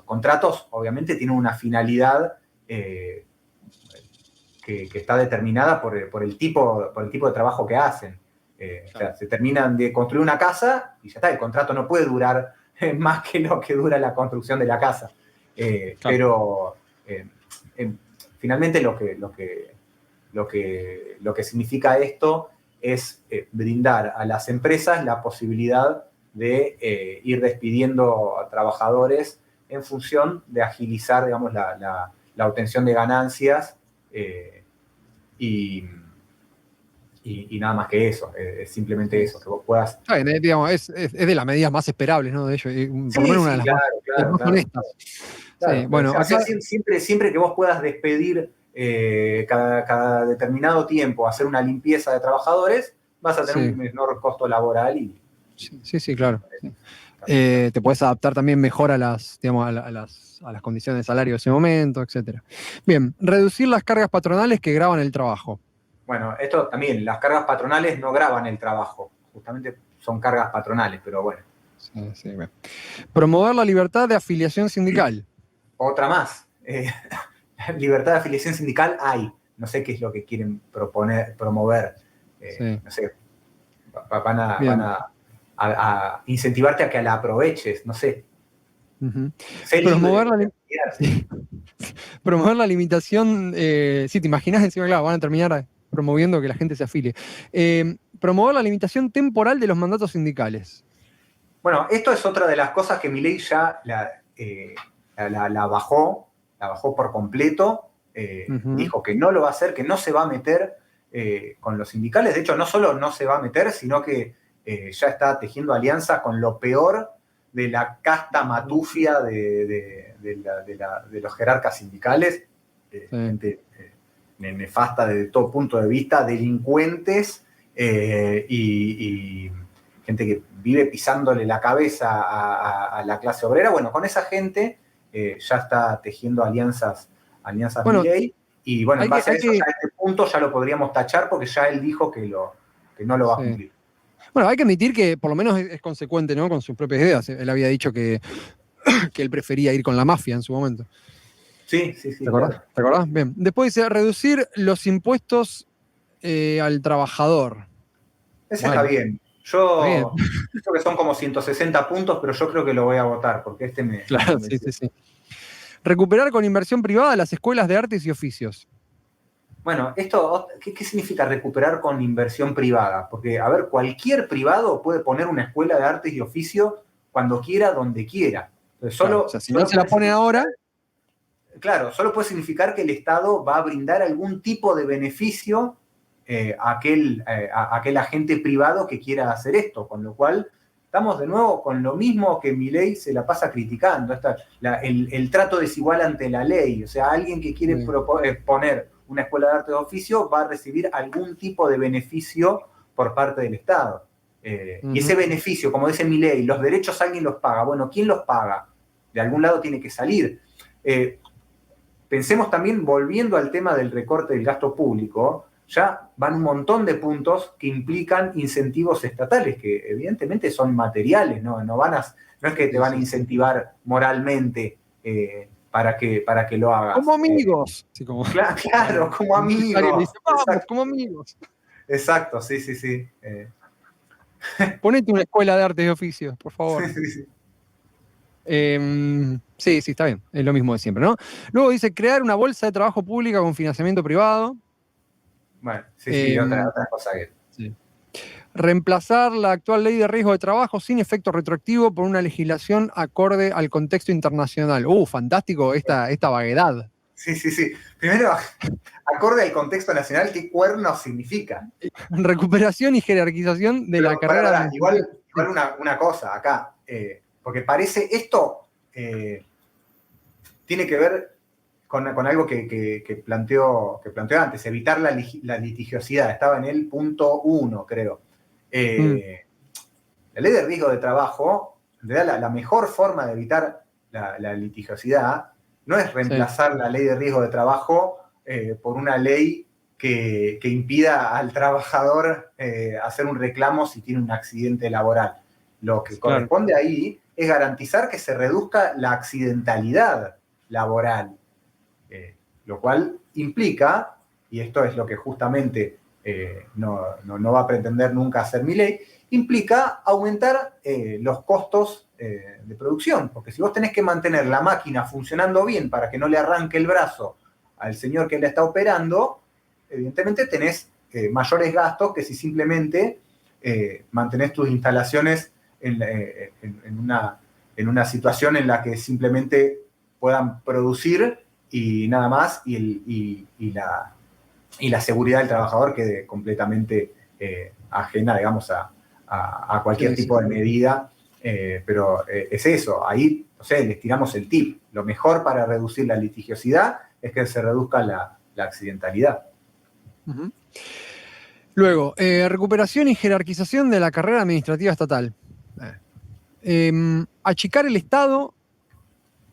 contratos obviamente tienen una finalidad que está determinada por el tipo de trabajo que hacen. O sea, se terminan de construir una casa y ya está, el contrato no puede durar más que lo que dura la construcción de la casa. Claro. Pero finalmente lo que significa esto es brindar a las empresas la posibilidad de ir despidiendo a trabajadores en función de agilizar, digamos, la obtención de ganancias y nada más que eso, es simplemente eso, que vos puedas... Digamos, es de las medidas más esperables, ¿no? De ellos, por lo menos una de las más honestas. Claro. Sí, bueno, o sea, siempre que vos puedas despedir cada determinado tiempo, hacer una limpieza de trabajadores, vas a tener un menor costo laboral y... Sí, claro. Te puedes adaptar también mejor a las, digamos, a las condiciones de salario de ese momento, etcétera. Bien, reducir las cargas patronales que graban el trabajo. Bueno, esto también, las cargas patronales no graban el trabajo, justamente son cargas patronales, pero bueno. Sí, bien. Promover la libertad de afiliación sindical. Otra más. Libertad de afiliación sindical hay. No sé qué es lo que quieren promover. No sé. Van a incentivarte a que la aproveches, no sé. Promover la limitación, sí, te imaginas encima, claro, van a terminar promoviendo que la gente se afilie. Promover la limitación temporal de los mandatos sindicales. Bueno, esto es otra de las cosas que Milei ya la bajó por completo, dijo que no lo va a hacer, que no se va a meter con los sindicales. De hecho, no solo no se va a meter, sino que ya está tejiendo alianza con lo peor de la casta matufia de los jerarcas sindicales, gente nefasta desde todo punto de vista, delincuentes y gente que vive pisándole la cabeza a la clase obrera. Bueno, con esa gente ya está tejiendo alianzas Milei, y bueno, en base a eso, ya a este punto ya lo podríamos tachar porque ya él dijo que no lo va a cumplir. Bueno, hay que admitir que por lo menos es consecuente, ¿no?, con sus propias ideas. Él había dicho que él prefería ir con la mafia en su momento. Sí. ¿Te acordás? Bien. Después dice, reducir los impuestos al trabajador. Ese está bien. Yo creo que son como 160 puntos, pero yo creo que lo voy a votar, porque este me... Claro, sí. Recuperar con inversión privada las escuelas de artes y oficios. Bueno, esto, ¿qué significa recuperar con inversión privada? Porque, a ver, cualquier privado puede poner una escuela de artes y oficios cuando quiera, donde quiera. Entonces, o sea, si no se la pone ahora... Claro, solo puede significar que el Estado va a brindar algún tipo de beneficio a aquel agente privado que quiera hacer esto, con lo cual estamos de nuevo con lo mismo que Milei se la pasa criticando, el trato desigual ante la ley. O sea, alguien que quiere poner una escuela de arte de oficio va a recibir algún tipo de beneficio por parte del Estado. Y ese beneficio, como dice Milei, los derechos alguien los paga. Bueno, ¿quién los paga? De algún lado tiene que salir. Pensemos también, volviendo al tema del recorte del gasto público, ya van un montón de puntos que implican incentivos estatales, que evidentemente son materiales, no es que te van a incentivar moralmente para que lo hagas. Como amigos. Sí, Claro, como amigos. Dice, vamos, como amigos. Exacto, sí. Ponete una escuela de artes y oficios, por favor. Sí. Sí, está bien. Es lo mismo de siempre, ¿no? Luego dice crear una bolsa de trabajo pública con financiamiento privado. Bueno, sí, otra cosa que... Sí. Reemplazar la actual ley de riesgo de trabajo sin efecto retroactivo por una legislación acorde al contexto internacional. Fantástico esta vaguedad. Sí. Primero, acorde al contexto nacional, ¿qué cuerno significa? Recuperación y jerarquización de la carrera. Igual una cosa acá, porque parece esto tiene que ver con algo que planteó antes, evitar la litigiosidad. Estaba en el punto 1, creo. La ley de riesgo de trabajo, en realidad la mejor forma de evitar la litigiosidad no es reemplazar la ley de riesgo de trabajo por una ley que impida al trabajador hacer un reclamo si tiene un accidente laboral. Lo que corresponde ahí es garantizar que se reduzca la accidentalidad laboral, lo cual implica, y esto es lo que justamente no va a pretender nunca hacer mi ley, implica aumentar los costos de producción, porque si vos tenés que mantener la máquina funcionando bien para que no le arranque el brazo al señor que la está operando, evidentemente tenés mayores gastos que si simplemente mantenés tus instalaciones en una situación en la que simplemente puedan producir y nada más, y la seguridad del trabajador quede completamente ajena, digamos, a cualquier tipo de medida. Pero es eso, ahí, no sé, les tiramos el tip. Lo mejor para reducir la litigiosidad es que se reduzca la accidentalidad. Uh-huh. Luego, recuperación y jerarquización de la carrera administrativa estatal. Achicar el Estado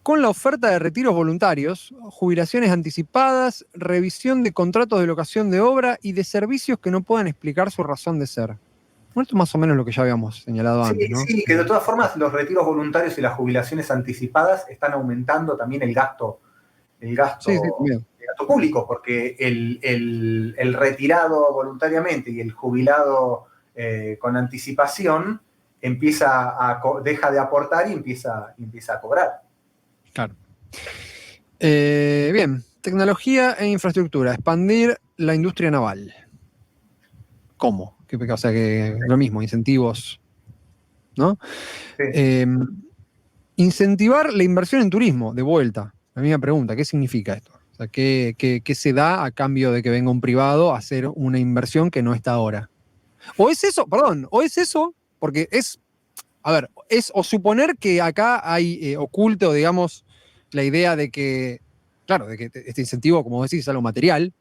con la oferta de retiros voluntarios, jubilaciones anticipadas, revisión de contratos de locación de obra y de servicios que no puedan explicar su razón de ser. Bueno, esto es más o menos lo que ya habíamos señalado antes, ¿no? Sí, que de todas formas los retiros voluntarios y las jubilaciones anticipadas están aumentando también el gasto público, porque el retirado voluntariamente y el jubilado con anticipación deja de aportar y empieza a cobrar. Claro. Bien, tecnología e infraestructura, expandir la industria naval. ¿Cómo? O sea, que lo mismo, incentivos, ¿no? Sí. Incentivar la inversión en turismo, de vuelta. La misma pregunta, ¿qué significa esto? O sea, ¿qué se da a cambio de que venga un privado a hacer una inversión que no está ahora? O es eso, porque o suponer que acá hay oculto, digamos, la idea de que, claro, de que este incentivo, como decís, es algo material,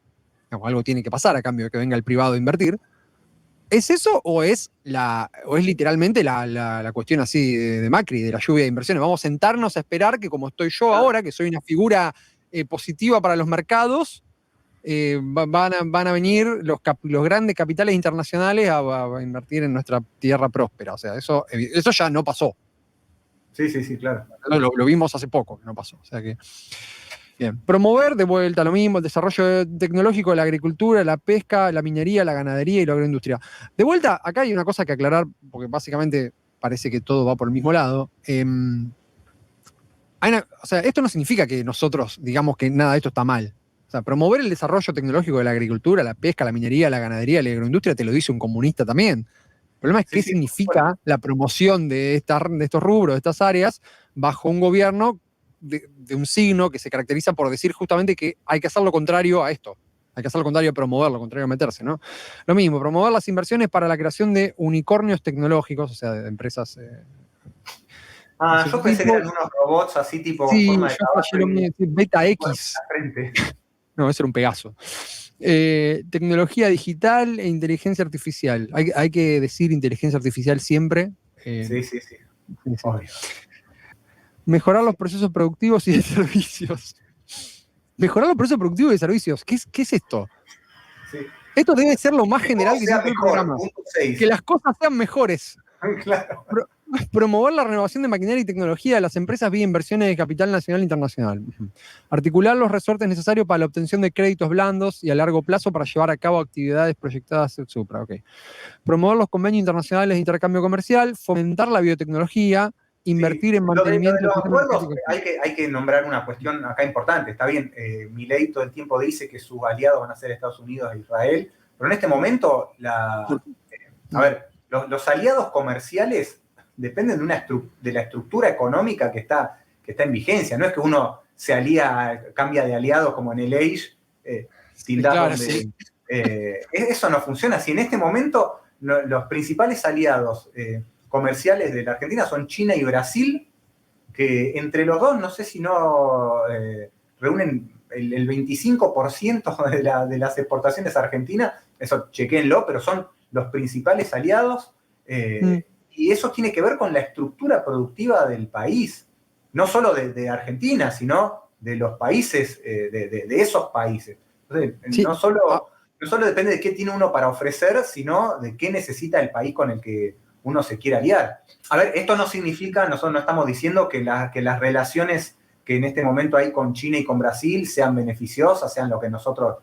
algo tiene que pasar a cambio de que venga el privado a invertir. ¿Es eso o es literalmente la cuestión así de Macri, de la lluvia de inversiones? Vamos a sentarnos a esperar que como estoy yo ahora, que soy una figura positiva para los mercados, van a venir los grandes capitales internacionales a invertir en nuestra tierra próspera. O sea, eso ya no pasó. Sí, claro. Lo vimos hace poco, no pasó. O sea que... Bien. Promover, de vuelta lo mismo, el desarrollo tecnológico de la agricultura, la pesca, la minería, la ganadería y la agroindustria. De vuelta, acá hay una cosa que aclarar, porque básicamente parece que todo va por el mismo lado. Esto no significa que nosotros digamos que nada de esto está mal. O sea, promover el desarrollo tecnológico de la agricultura, la pesca, la minería, la ganadería y la agroindustria te lo dice un comunista también. El problema es qué significa la promoción de estos rubros, de estas áreas, bajo un gobierno de un signo que se caracteriza por decir justamente que hay que hacer lo contrario a esto. Hay que hacer lo contrario a promover, lo contrario a meterse, ¿no? Lo mismo, promover las inversiones para la creación de unicornios tecnológicos, o sea, de empresas... yo pensé que eran unos robots así tipo sí, con forma de caballo. Beta X. No, ese era un Pegaso. Tecnología digital e inteligencia artificial. Hay que decir inteligencia artificial siempre. Sí. Obvio. Mejorar los procesos productivos y de servicios. Mejorar los procesos productivos y de servicios. ¿Qué es esto? Sí. Esto debe ser lo más general que tiene el programa. Punto 6. Que las cosas sean mejores. Claro. Promover la renovación de maquinaria y tecnología de las empresas vía inversiones de capital nacional e internacional. Articular los resortes necesarios para la obtención de créditos blandos y a largo plazo para llevar a cabo actividades proyectadas supra. Okay. Promover los convenios internacionales de intercambio comercial, fomentar la biotecnología, invertir en mantenimiento. De los acuerdos hay que nombrar una cuestión acá importante. Está bien, Milei todo el tiempo dice que sus aliados van a ser Estados Unidos e Israel, pero en este momento, los aliados comerciales dependen de la estructura económica que está en vigencia. No es que uno se cambia de aliados como en el Age, eso no funciona. Si en este momento los principales aliados comerciales de la Argentina son China y Brasil, que entre los dos, no sé si no reúnen el 25% de las exportaciones argentinas, eso chequéenlo, pero son los principales aliados, y eso tiene que ver con la estructura productiva del país, no solo de Argentina, sino de los países, de esos países. Entonces, sí. No solo depende de qué tiene uno para ofrecer, sino de qué necesita el país con el que uno se quiere aliar. A ver, esto no significa, nosotros no estamos diciendo que las relaciones que en este momento hay con China y con Brasil sean beneficiosas, sean lo que nosotros,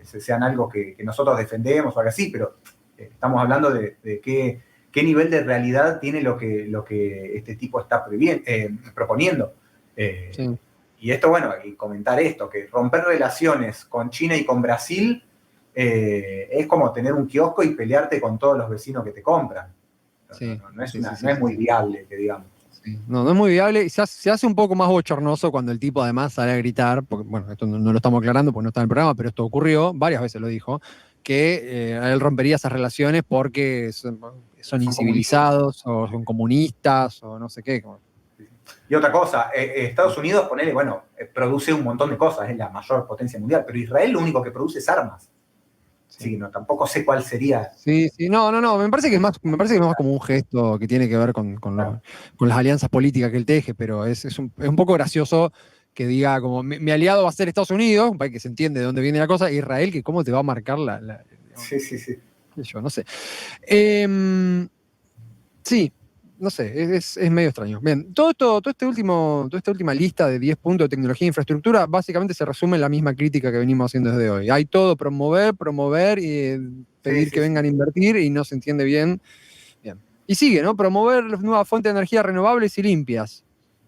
sean algo que nosotros defendemos o algo así, pero estamos hablando de qué nivel de realidad tiene lo que este tipo está proponiendo. Sí. Y esto, bueno, y comentar esto, que romper relaciones con China y con Brasil es como tener un kiosco y pelearte con todos los vecinos que te compran. Sí, no es muy viable, que digamos. Sí. No es muy viable y se hace un poco más bochornoso cuando el tipo además sale a gritar, porque bueno, esto no lo estamos aclarando porque no está en el programa, pero esto ocurrió, varias veces lo dijo, que él rompería esas relaciones porque son incivilizados o son comunistas o no sé qué. Y otra cosa, Estados Unidos, produce un montón de cosas, es la mayor potencia mundial, pero Israel lo único que produce es armas. Sí, no, tampoco sé cuál sería. Sí, no, me parece que es más como un gesto que tiene que ver con las alianzas políticas que él teje, pero es un poco gracioso que diga como mi aliado va a ser Estados Unidos, un país que se entiende de dónde viene la cosa, e Israel, que cómo te va a marcar Sí. Yo no sé. Sí, no sé, es medio extraño. Bien, toda esta última lista de 10 puntos de tecnología e infraestructura básicamente se resume en la misma crítica que venimos haciendo desde hoy. Hay todo, promover y pedir que vengan a invertir y no se entiende bien. Y sigue, ¿no? Promover nuevas fuentes de energía renovables y limpias.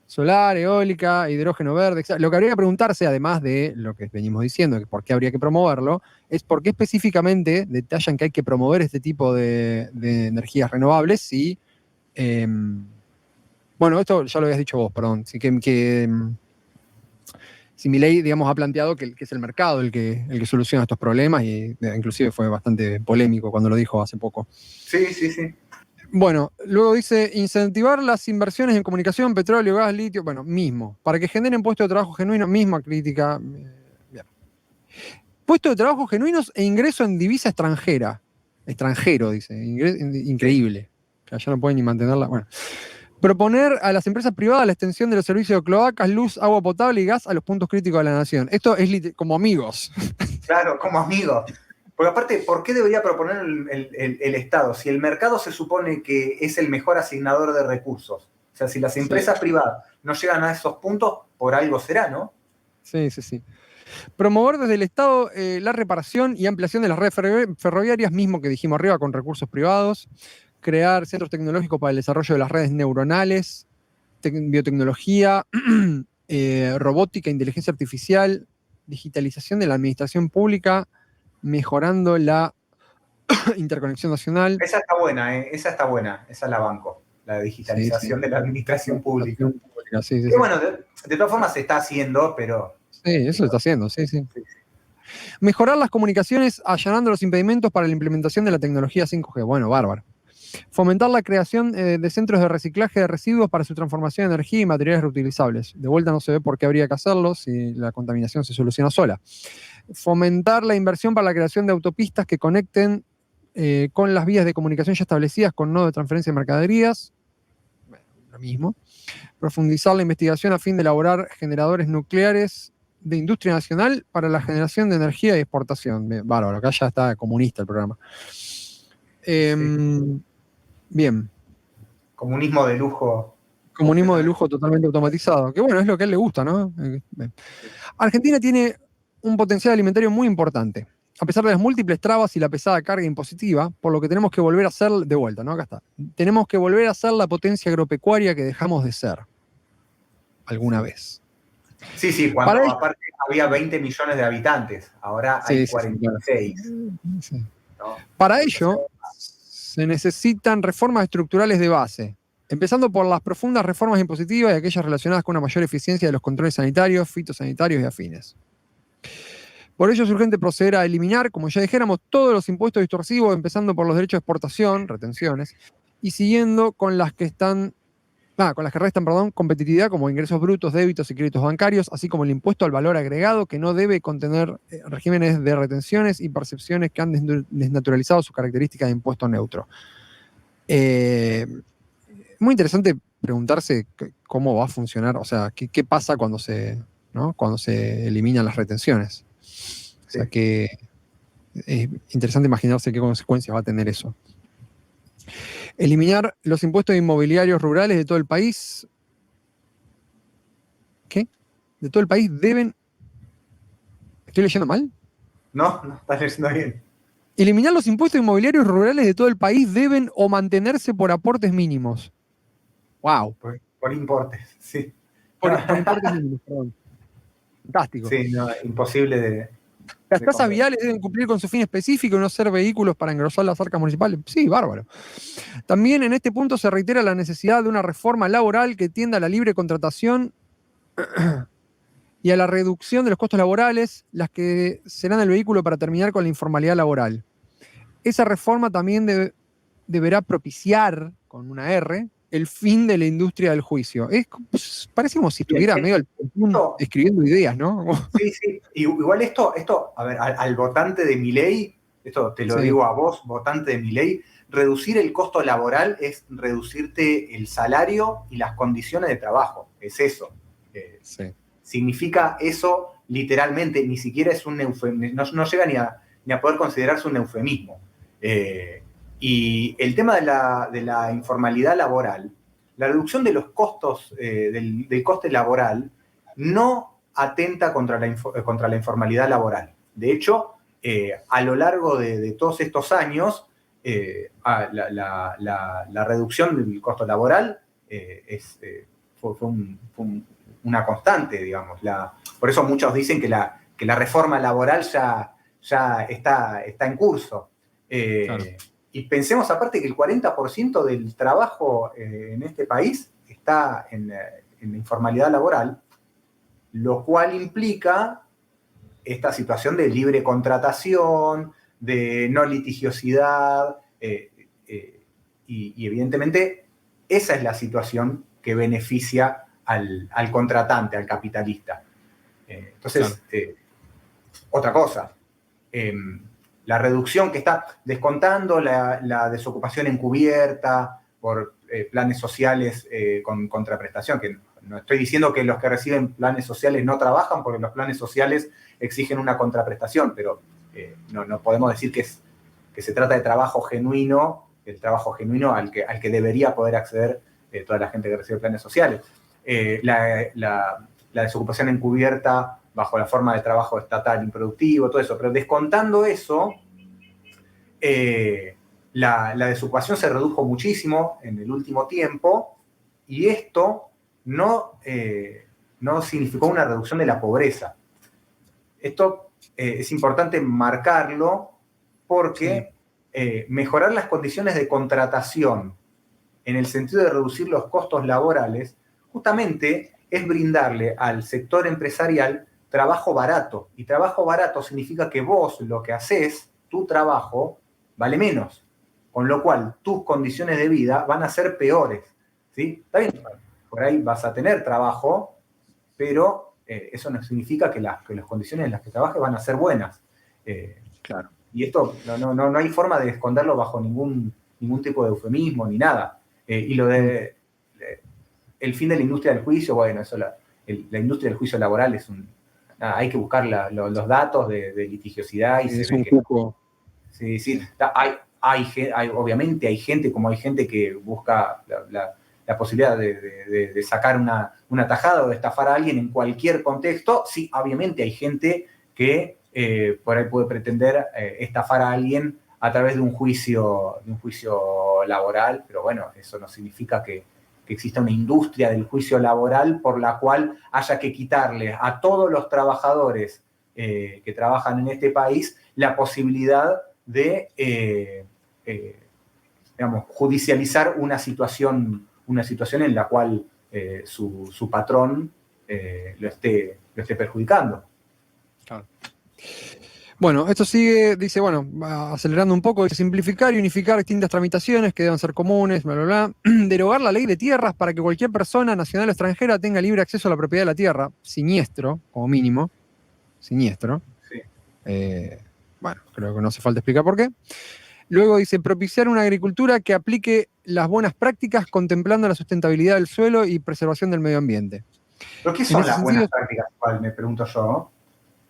Solar, eólica, hidrógeno verde. Lo que habría que preguntarse, además de lo que venimos diciendo, que por qué habría que promoverlo, es por qué específicamente detallan que hay que promover este tipo de energías renovables si... bueno, esto ya lo habías dicho vos, perdón. Si Milei, digamos, ha planteado que es el mercado el que soluciona estos problemas y inclusive fue bastante polémico cuando lo dijo hace poco. Sí. Bueno, luego dice, incentivar las inversiones en comunicación, petróleo, gas, litio, mismo, para que generen puestos de trabajo genuinos, misma crítica. Bien. Puestos de trabajo genuinos e ingreso en divisa extranjera. Extranjero, dice, increíble. Que ya no pueden ni mantenerla. Bueno. Proponer a las empresas privadas la extensión de los servicios de cloacas, luz, agua potable y gas a los puntos críticos de la nación. Esto es como amigos. Claro, como amigos. Porque aparte, ¿por qué debería proponer el Estado? Si el mercado se supone que es el mejor asignador de recursos. O sea, si las empresas privadas no llegan a esos puntos, por algo será, ¿no? Sí. Promover desde el Estado la reparación y ampliación de las redes ferroviarias, mismo que dijimos arriba, con recursos privados. Crear centros tecnológicos para el desarrollo de las redes neuronales, biotecnología, robótica, inteligencia artificial, digitalización de la administración pública, mejorando la interconexión nacional. Esa está buena, esa la banco, la digitalización de la administración pública. Sí. Bueno, de todas formas se está haciendo, pero... Sí, eso se está haciendo, sí. Mejorar las comunicaciones allanando los impedimentos para la implementación de la tecnología 5G. Bueno, bárbaro. Fomentar la creación de centros de reciclaje de residuos para su transformación en energía y materiales reutilizables. De vuelta no se ve por qué habría que hacerlo si la contaminación se soluciona sola. Fomentar la inversión para la creación de autopistas que conecten con las vías de comunicación ya establecidas con nodo de transferencia de mercaderías. Bueno, lo mismo. Profundizar la investigación a fin de elaborar generadores nucleares de industria nacional para la generación de energía y exportación. Bien, bárbaro, acá ya está comunista el programa. Bien. Comunismo de lujo. Comunismo de lujo totalmente automatizado. Que bueno, es lo que a él le gusta, ¿no? Argentina tiene un potencial alimentario muy importante, a pesar de las múltiples trabas y la pesada carga impositiva, por lo que tenemos que volver a ser, de vuelta, ¿no? Acá está. Tenemos que volver a ser la potencia agropecuaria que dejamos de ser alguna vez. Sí, cuando aparte había 20 millones de habitantes, ahora hay 46. Sí. ¿No? Para ello, se necesitan reformas estructurales de base, empezando por las profundas reformas impositivas y aquellas relacionadas con una mayor eficiencia de los controles sanitarios, fitosanitarios y afines. Por ello es urgente proceder a eliminar, como ya dijéramos, todos los impuestos distorsivos, empezando por los derechos de exportación, retenciones, y siguiendo con las que restan, competitividad, como ingresos brutos, débitos y créditos bancarios, así como el impuesto al valor agregado, que no debe contener regímenes de retenciones y percepciones que han desnaturalizado su característica de impuesto neutro. Muy interesante preguntarse cómo va a funcionar, o sea, qué pasa cuando se eliminan las retenciones. O sea, que es interesante imaginarse qué consecuencias va a tener eso. Eliminar los impuestos inmobiliarios rurales de todo el país. ¿Qué? De todo el país deben... ¿Estoy leyendo mal? No, estás leyendo bien. Eliminar los impuestos inmobiliarios rurales de todo el país deben o mantenerse por aportes mínimos. ¡Wow! Por importes, sí. Por importes mínimos, perdón. Fantástico. Sí, no, imposible de... Las tasas viales deben cumplir con su fin específico y no ser vehículos para engrosar las arcas municipales. Sí, bárbaro. También en este punto se reitera la necesidad de una reforma laboral que tienda a la libre contratación y a la reducción de los costos laborales, las que serán el vehículo para terminar con la informalidad laboral. Esa reforma también deberá propiciar, con una R, el fin de la industria del juicio. Parece como si estuviera medio escribiendo ideas, ¿no? Sí. Igual esto, a ver, al votante de Milei, esto te lo digo a vos, votante de Milei, reducir el costo laboral es reducirte el salario y las condiciones de trabajo. Es eso. Significa eso literalmente, ni siquiera es un eufemismo, no llega ni a poder considerarse un eufemismo. Y el tema de la informalidad laboral, la reducción de los costos del coste laboral no atenta contra la informalidad laboral. De hecho, a lo largo de todos estos años, la reducción del costo laboral fue una constante, digamos. Por eso muchos dicen que la reforma laboral ya está en curso. Claro. Y pensemos aparte que el 40% del trabajo en este país está en la informalidad laboral, lo cual implica esta situación de libre contratación, de no litigiosidad, y evidentemente esa es la situación que beneficia al contratante, al capitalista. Entonces, claro. Otra cosa, la reducción que está descontando la desocupación encubierta por planes sociales con contraprestación, que no estoy diciendo que los que reciben planes sociales no trabajan, porque los planes sociales exigen una contraprestación, pero no podemos decir que se trata de trabajo genuino, el trabajo genuino al que debería poder acceder toda la gente que recibe planes sociales. La desocupación encubierta bajo la forma de trabajo estatal improductivo, todo eso, pero descontando eso, la desocupación se redujo muchísimo en el último tiempo, y esto no significó una reducción de la pobreza. Esto es importante marcarlo porque mejorar las condiciones de contratación en el sentido de reducir los costos laborales, justamente es brindarle al sector empresarial trabajo barato. Y trabajo barato significa que vos lo que haces, tu trabajo, vale menos. Con lo cual, tus condiciones de vida van a ser peores. ¿Sí? Está bien, por ahí vas a tener trabajo, pero eso no significa que las condiciones en las que trabajes van a ser buenas. Claro. Y esto no hay forma de esconderlo bajo ningún tipo de eufemismo ni nada. Y lo de el fin de la industria del juicio, bueno, eso la industria del juicio laboral es hay que buscar los datos de litigiosidad y es se un ve que cuco. sí. Obviamente hay gente, como hay gente que busca la posibilidad de sacar una tajada o de estafar a alguien en cualquier contexto. Sí, obviamente hay gente que por ahí puede pretender estafar a alguien a través de un juicio laboral, pero bueno, eso no significa que exista una industria del juicio laboral por la cual haya que quitarle a todos los trabajadores que trabajan en este país la posibilidad de digamos, judicializar una situación en la cual su patrón lo esté perjudicando. Claro. Bueno, esto sigue, dice, bueno, acelerando un poco, dice, simplificar y unificar distintas tramitaciones que deban ser comunes, bla, bla, bla. Derogar la ley de tierras para que cualquier persona nacional o extranjera tenga libre acceso a la propiedad de la tierra. Siniestro, como mínimo. Siniestro. Sí. Bueno, creo que no hace falta explicar por qué. Luego dice, propiciar una agricultura que aplique las buenas prácticas contemplando la sustentabilidad del suelo y preservación del medio ambiente. ¿Pero qué son las buenas prácticas? Me pregunto yo.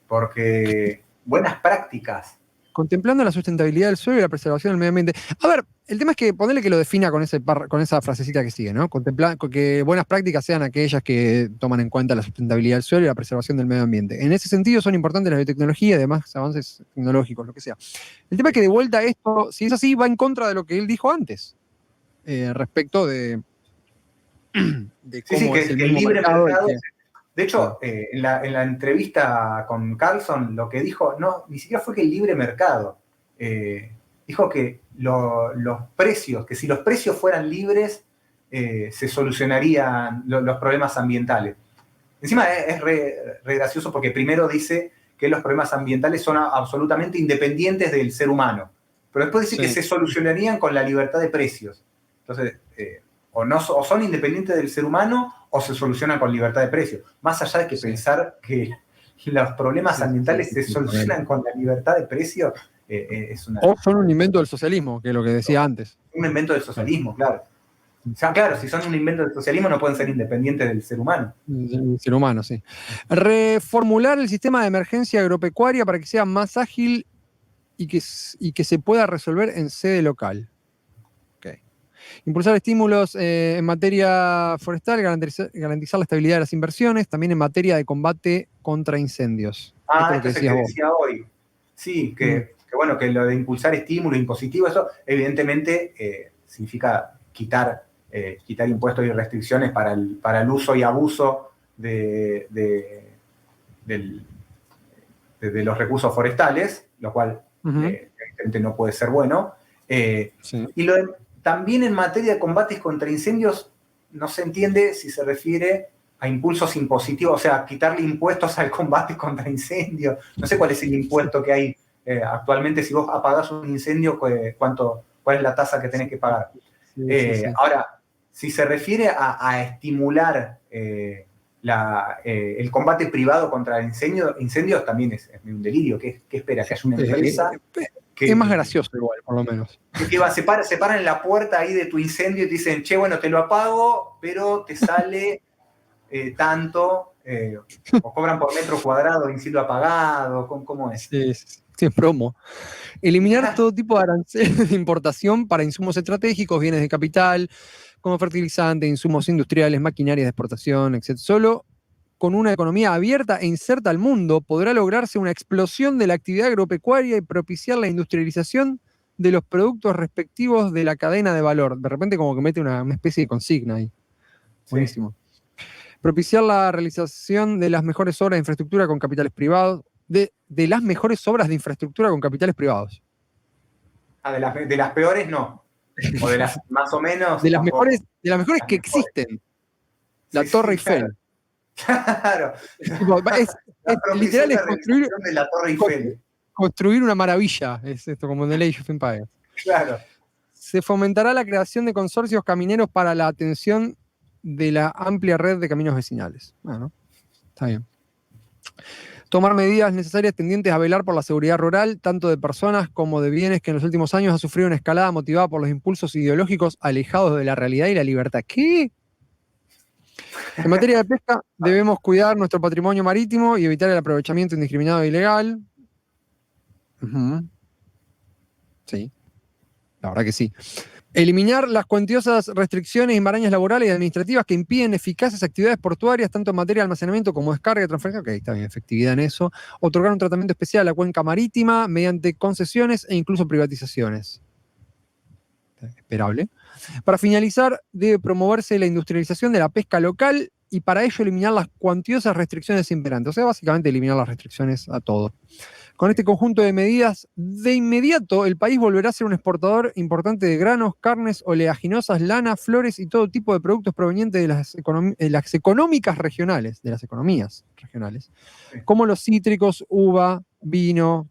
Porque buenas prácticas. Contemplando la sustentabilidad del suelo y la preservación del medio ambiente. A ver, el tema es que ponerle que lo defina con esa frasecita que sigue, ¿no? Contemplar que buenas prácticas sean aquellas que toman en cuenta la sustentabilidad del suelo y la preservación del medio ambiente. En ese sentido son importantes la biotecnología y demás avances tecnológicos, lo que sea. El tema es que de vuelta esto, si es así, va en contra de lo que él dijo antes, respecto de cómo es el mismo libre mercado. De hecho, en la entrevista con Carlson, lo que dijo, no, ni siquiera fue que el libre mercado. Dijo que los precios, que si los precios fueran libres, se solucionarían los problemas ambientales. Encima es re gracioso porque primero dice que los problemas ambientales son absolutamente independientes del ser humano, pero después dice que se solucionarían con la libertad de precios. Entonces, o son independientes del ser humano o se solucionan con libertad de precios. Más allá de que pensar que los problemas ambientales se solucionan con la libertad de precios, es una... O son un invento del socialismo, que es lo que decía antes. Un invento del socialismo, claro. O sea, claro, si son un invento del socialismo no pueden ser independientes del ser humano. Del ser humano, sí. Reformular el sistema de emergencia agropecuaria para que sea más ágil y que se pueda resolver en sede local. Impulsar estímulos en materia forestal, garantizar la estabilidad de las inversiones, también en materia de combate contra incendios. Esto es lo que decía hoy. Sí, que bueno, que lo de impulsar estímulos impositivos, eso evidentemente significa quitar impuestos y restricciones para el uso y abuso de los recursos forestales, lo cual evidentemente no puede ser bueno. Y también en materia de combates contra incendios, no se entiende si se refiere a impulsos impositivos, o sea, quitarle impuestos al combate contra incendios. No sé cuál es el impuesto que hay actualmente. Si vos apagás un incendio, ¿cuál es la tasa que tenés que pagar? Ahora, si se refiere a estimular el combate privado contra incendios, también es un delirio. ¿Qué espera? Que haya una empresa... es más gracioso igual, por lo menos. Que se paran en la puerta ahí de tu incendio y te dicen, che, bueno, te lo apago, pero te sale tanto, o cobran por metro cuadrado de incendio apagado, ¿cómo es? Sí, es promo. Eliminar todo tipo de aranceles de importación para insumos estratégicos, bienes de capital, como fertilizantes, insumos industriales, maquinarias de exportación, etc. Solo con una economía abierta e inserta al mundo podrá lograrse una explosión de la actividad agropecuaria y propiciar la industrialización de los productos respectivos de la cadena de valor. De repente como que mete una especie de consigna ahí. Buenísimo. Propiciar la realización de las mejores obras de infraestructura con capitales privados, de las mejores obras de infraestructura con capitales privados. De las peores no. O de las más o menos. De las mejores que existen. La Torre Eiffel. Claro. Literal es construir una maravilla, es esto como en The Age of Empires. Claro. Se fomentará la creación de consorcios camineros para la atención de la amplia red de caminos vecinales. Bueno, está bien. Tomar medidas necesarias tendientes a velar por la seguridad rural, tanto de personas como de bienes que en los últimos años ha sufrido una escalada motivada por los impulsos ideológicos alejados de la realidad y la libertad. ¿Qué? En materia de pesca, debemos cuidar nuestro patrimonio marítimo y evitar el aprovechamiento indiscriminado e ilegal. Sí, la verdad que sí. Eliminar las cuantiosas restricciones y marañas laborales y administrativas que impiden eficaces actividades portuarias, tanto en materia de almacenamiento como descarga y transferencia. Ok, está bien, efectividad en eso. Otorgar un tratamiento especial a la cuenca marítima mediante concesiones e incluso privatizaciones. Esperable. Para finalizar, debe promoverse la industrialización de la pesca local y para ello eliminar las cuantiosas restricciones imperantes. O sea, básicamente eliminar las restricciones a todo. Con este conjunto de medidas, de inmediato el país volverá a ser un exportador importante de granos, carnes, oleaginosas, lana, flores y todo tipo de productos provenientes de las económicas regionales, de las economías regionales, como los cítricos, uva, vino,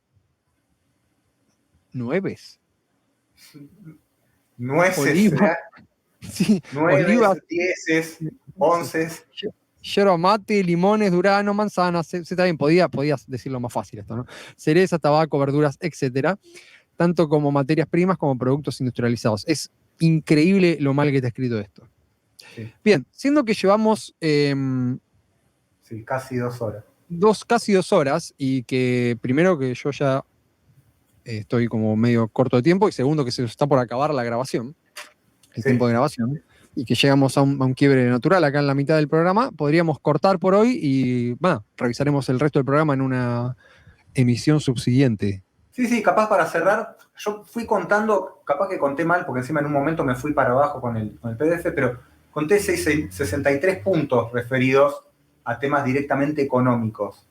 nueces. Nueces, Oliva, sí, nueves, olivas, dieces, onces. yerba mate, limones, durazno, manzanas, también podías decirlo más fácil esto, ¿no? Cereza, tabaco, verduras, etcétera, tanto como materias primas como productos industrializados. Es increíble lo mal que está escrito esto. Sí. Bien, siendo que llevamos sí, casi 2 horas. casi 2 horas y que primero que yo ya estoy como medio corto de tiempo y segundo que se está por acabar la grabación, el tiempo de grabación, y que llegamos a un quiebre natural acá en la mitad del programa, podríamos cortar por hoy y revisaremos el resto del programa en una emisión subsiguiente. Sí, capaz para cerrar, yo fui contando, capaz que conté mal, porque encima en un momento me fui para abajo con el PDF, pero conté 63 puntos referidos a temas directamente económicos.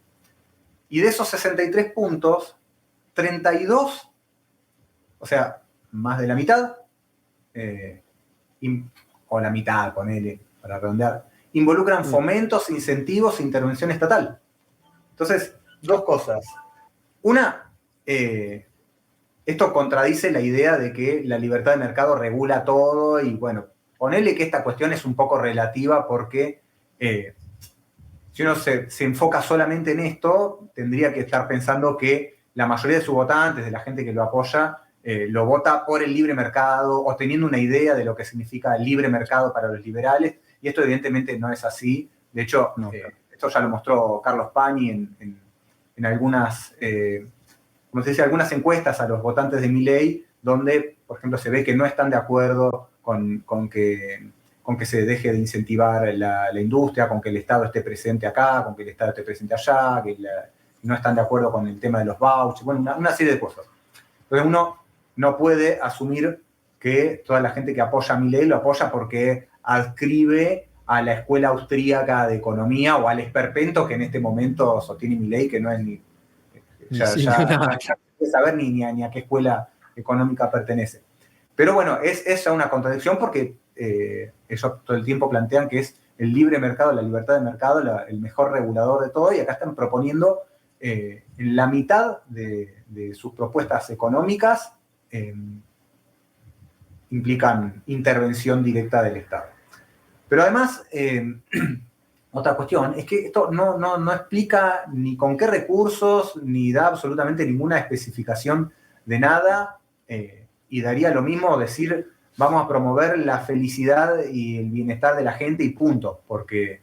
Y de esos 63 puntos, 32, o sea, más de la mitad, o la mitad, ponele, para redondear, involucran fomentos, incentivos e intervención estatal. Entonces, 2 cosas. Una, esto contradice la idea de que la libertad de mercado regula todo y bueno, ponele que esta cuestión es un poco relativa porque si uno se enfoca solamente en esto, tendría que estar pensando que la mayoría de sus votantes, de la gente que lo apoya, lo vota por el libre mercado o teniendo una idea de lo que significa el libre mercado para los liberales, y esto evidentemente no es así. De hecho, esto ya lo mostró Carlos Pañi en algunas, como se dice, algunas encuestas a los votantes de Milei, donde, por ejemplo, se ve que no están de acuerdo con que se deje de incentivar la industria, con que el Estado esté presente acá, con que el Estado esté presente allá, que no están de acuerdo con el tema de los vouchers, bueno, una serie de cosas. Entonces uno no puede asumir que toda la gente que apoya a Milei lo apoya porque adscribe a la escuela austríaca de economía o al esperpento que en este momento sostiene Milei, que no es ni... Ya no puede saber ni a qué escuela económica pertenece. Pero bueno, es una contradicción porque ellos todo el tiempo plantean que es el libre mercado, la libertad de mercado, el mejor regulador de todo, y acá están proponiendo en la mitad de sus propuestas económicas implican intervención directa del Estado. Pero además, otra cuestión es que esto no explica ni con qué recursos, ni da absolutamente ninguna especificación de nada, y daría lo mismo decir vamos a promover la felicidad y el bienestar de la gente y punto, porque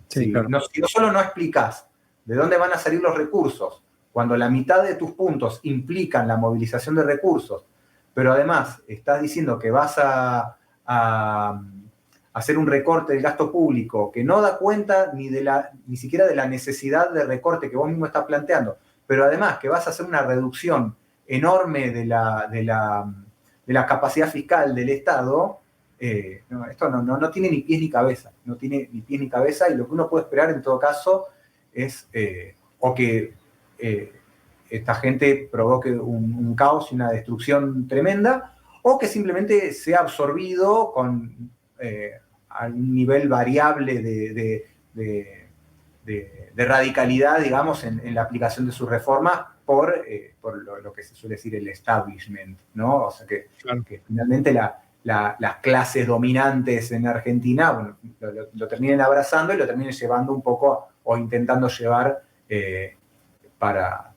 claro. Si no solo no explicás de dónde van a salir los recursos, cuando la mitad de tus puntos implican la movilización de recursos, pero además estás diciendo que vas a hacer un recorte del gasto público que no da cuenta ni siquiera de la necesidad de recorte que vos mismo estás planteando, pero además que vas a hacer una reducción enorme de la capacidad fiscal del Estado, esto no tiene ni pies ni cabeza, no tiene ni pies ni cabeza, y lo que uno puede esperar en todo caso es o que esta gente provoque un caos y una destrucción tremenda, o que simplemente sea absorbido con a un nivel variable de radicalidad, digamos, en la aplicación de sus reformas por lo que se suele decir el establishment, ¿no? O sea, que finalmente las clases dominantes en Argentina, bueno, lo terminen abrazando y lo terminen llevando un poco o intentando llevar para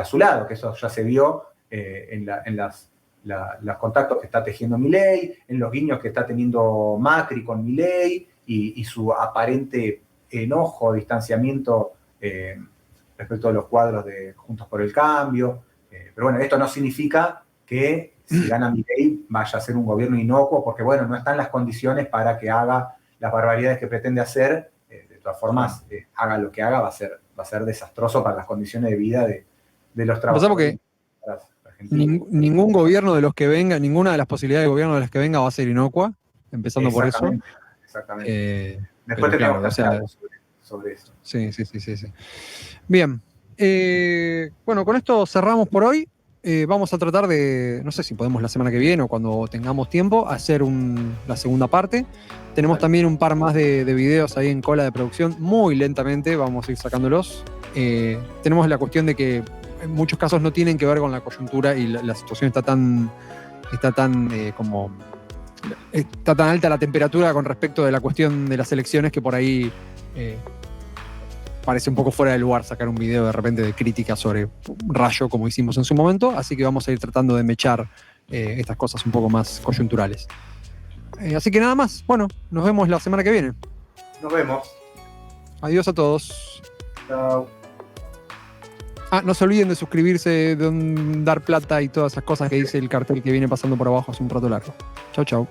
su lado, que eso ya se vio en las los contactos que está tejiendo Milei, en los guiños que está teniendo Macri con Milei y su aparente enojo, distanciamiento respecto a los cuadros de Juntos por el Cambio. Pero bueno, esto no significa que si gana Milei vaya a ser un gobierno inocuo, porque bueno, no están las condiciones para que haga las barbaridades que pretende hacer. De todas formas, haga lo que haga, va a ser desastroso para las condiciones de vida de los trabajadores. Ningún gobierno de los que venga, ninguna de las posibilidades de gobierno de las que venga va a ser inocua, empezando por eso. Exactamente. Después tenemos que hacer algo sobre eso. Sí. Bien. Bueno, con esto cerramos por hoy. Vamos a tratar de, no sé si podemos la semana que viene o cuando tengamos tiempo, hacer la segunda parte. Tenemos también un par más de videos ahí en cola de producción, muy lentamente, vamos a ir sacándolos. Tenemos la cuestión de que en muchos casos no tienen que ver con la coyuntura y la situación está tan alta la temperatura con respecto de la cuestión de las elecciones que por ahí parece un poco fuera de lugar sacar un video de repente de crítica sobre Rayo como hicimos en su momento, así que vamos a ir tratando de mechar estas cosas un poco más coyunturales. Así que nada más, bueno, nos vemos la semana que viene. Nos vemos. Adiós a todos. Chao. No se olviden de suscribirse, de dar plata y todas esas cosas que dice el cartel que viene pasando por abajo hace un rato largo. Chau.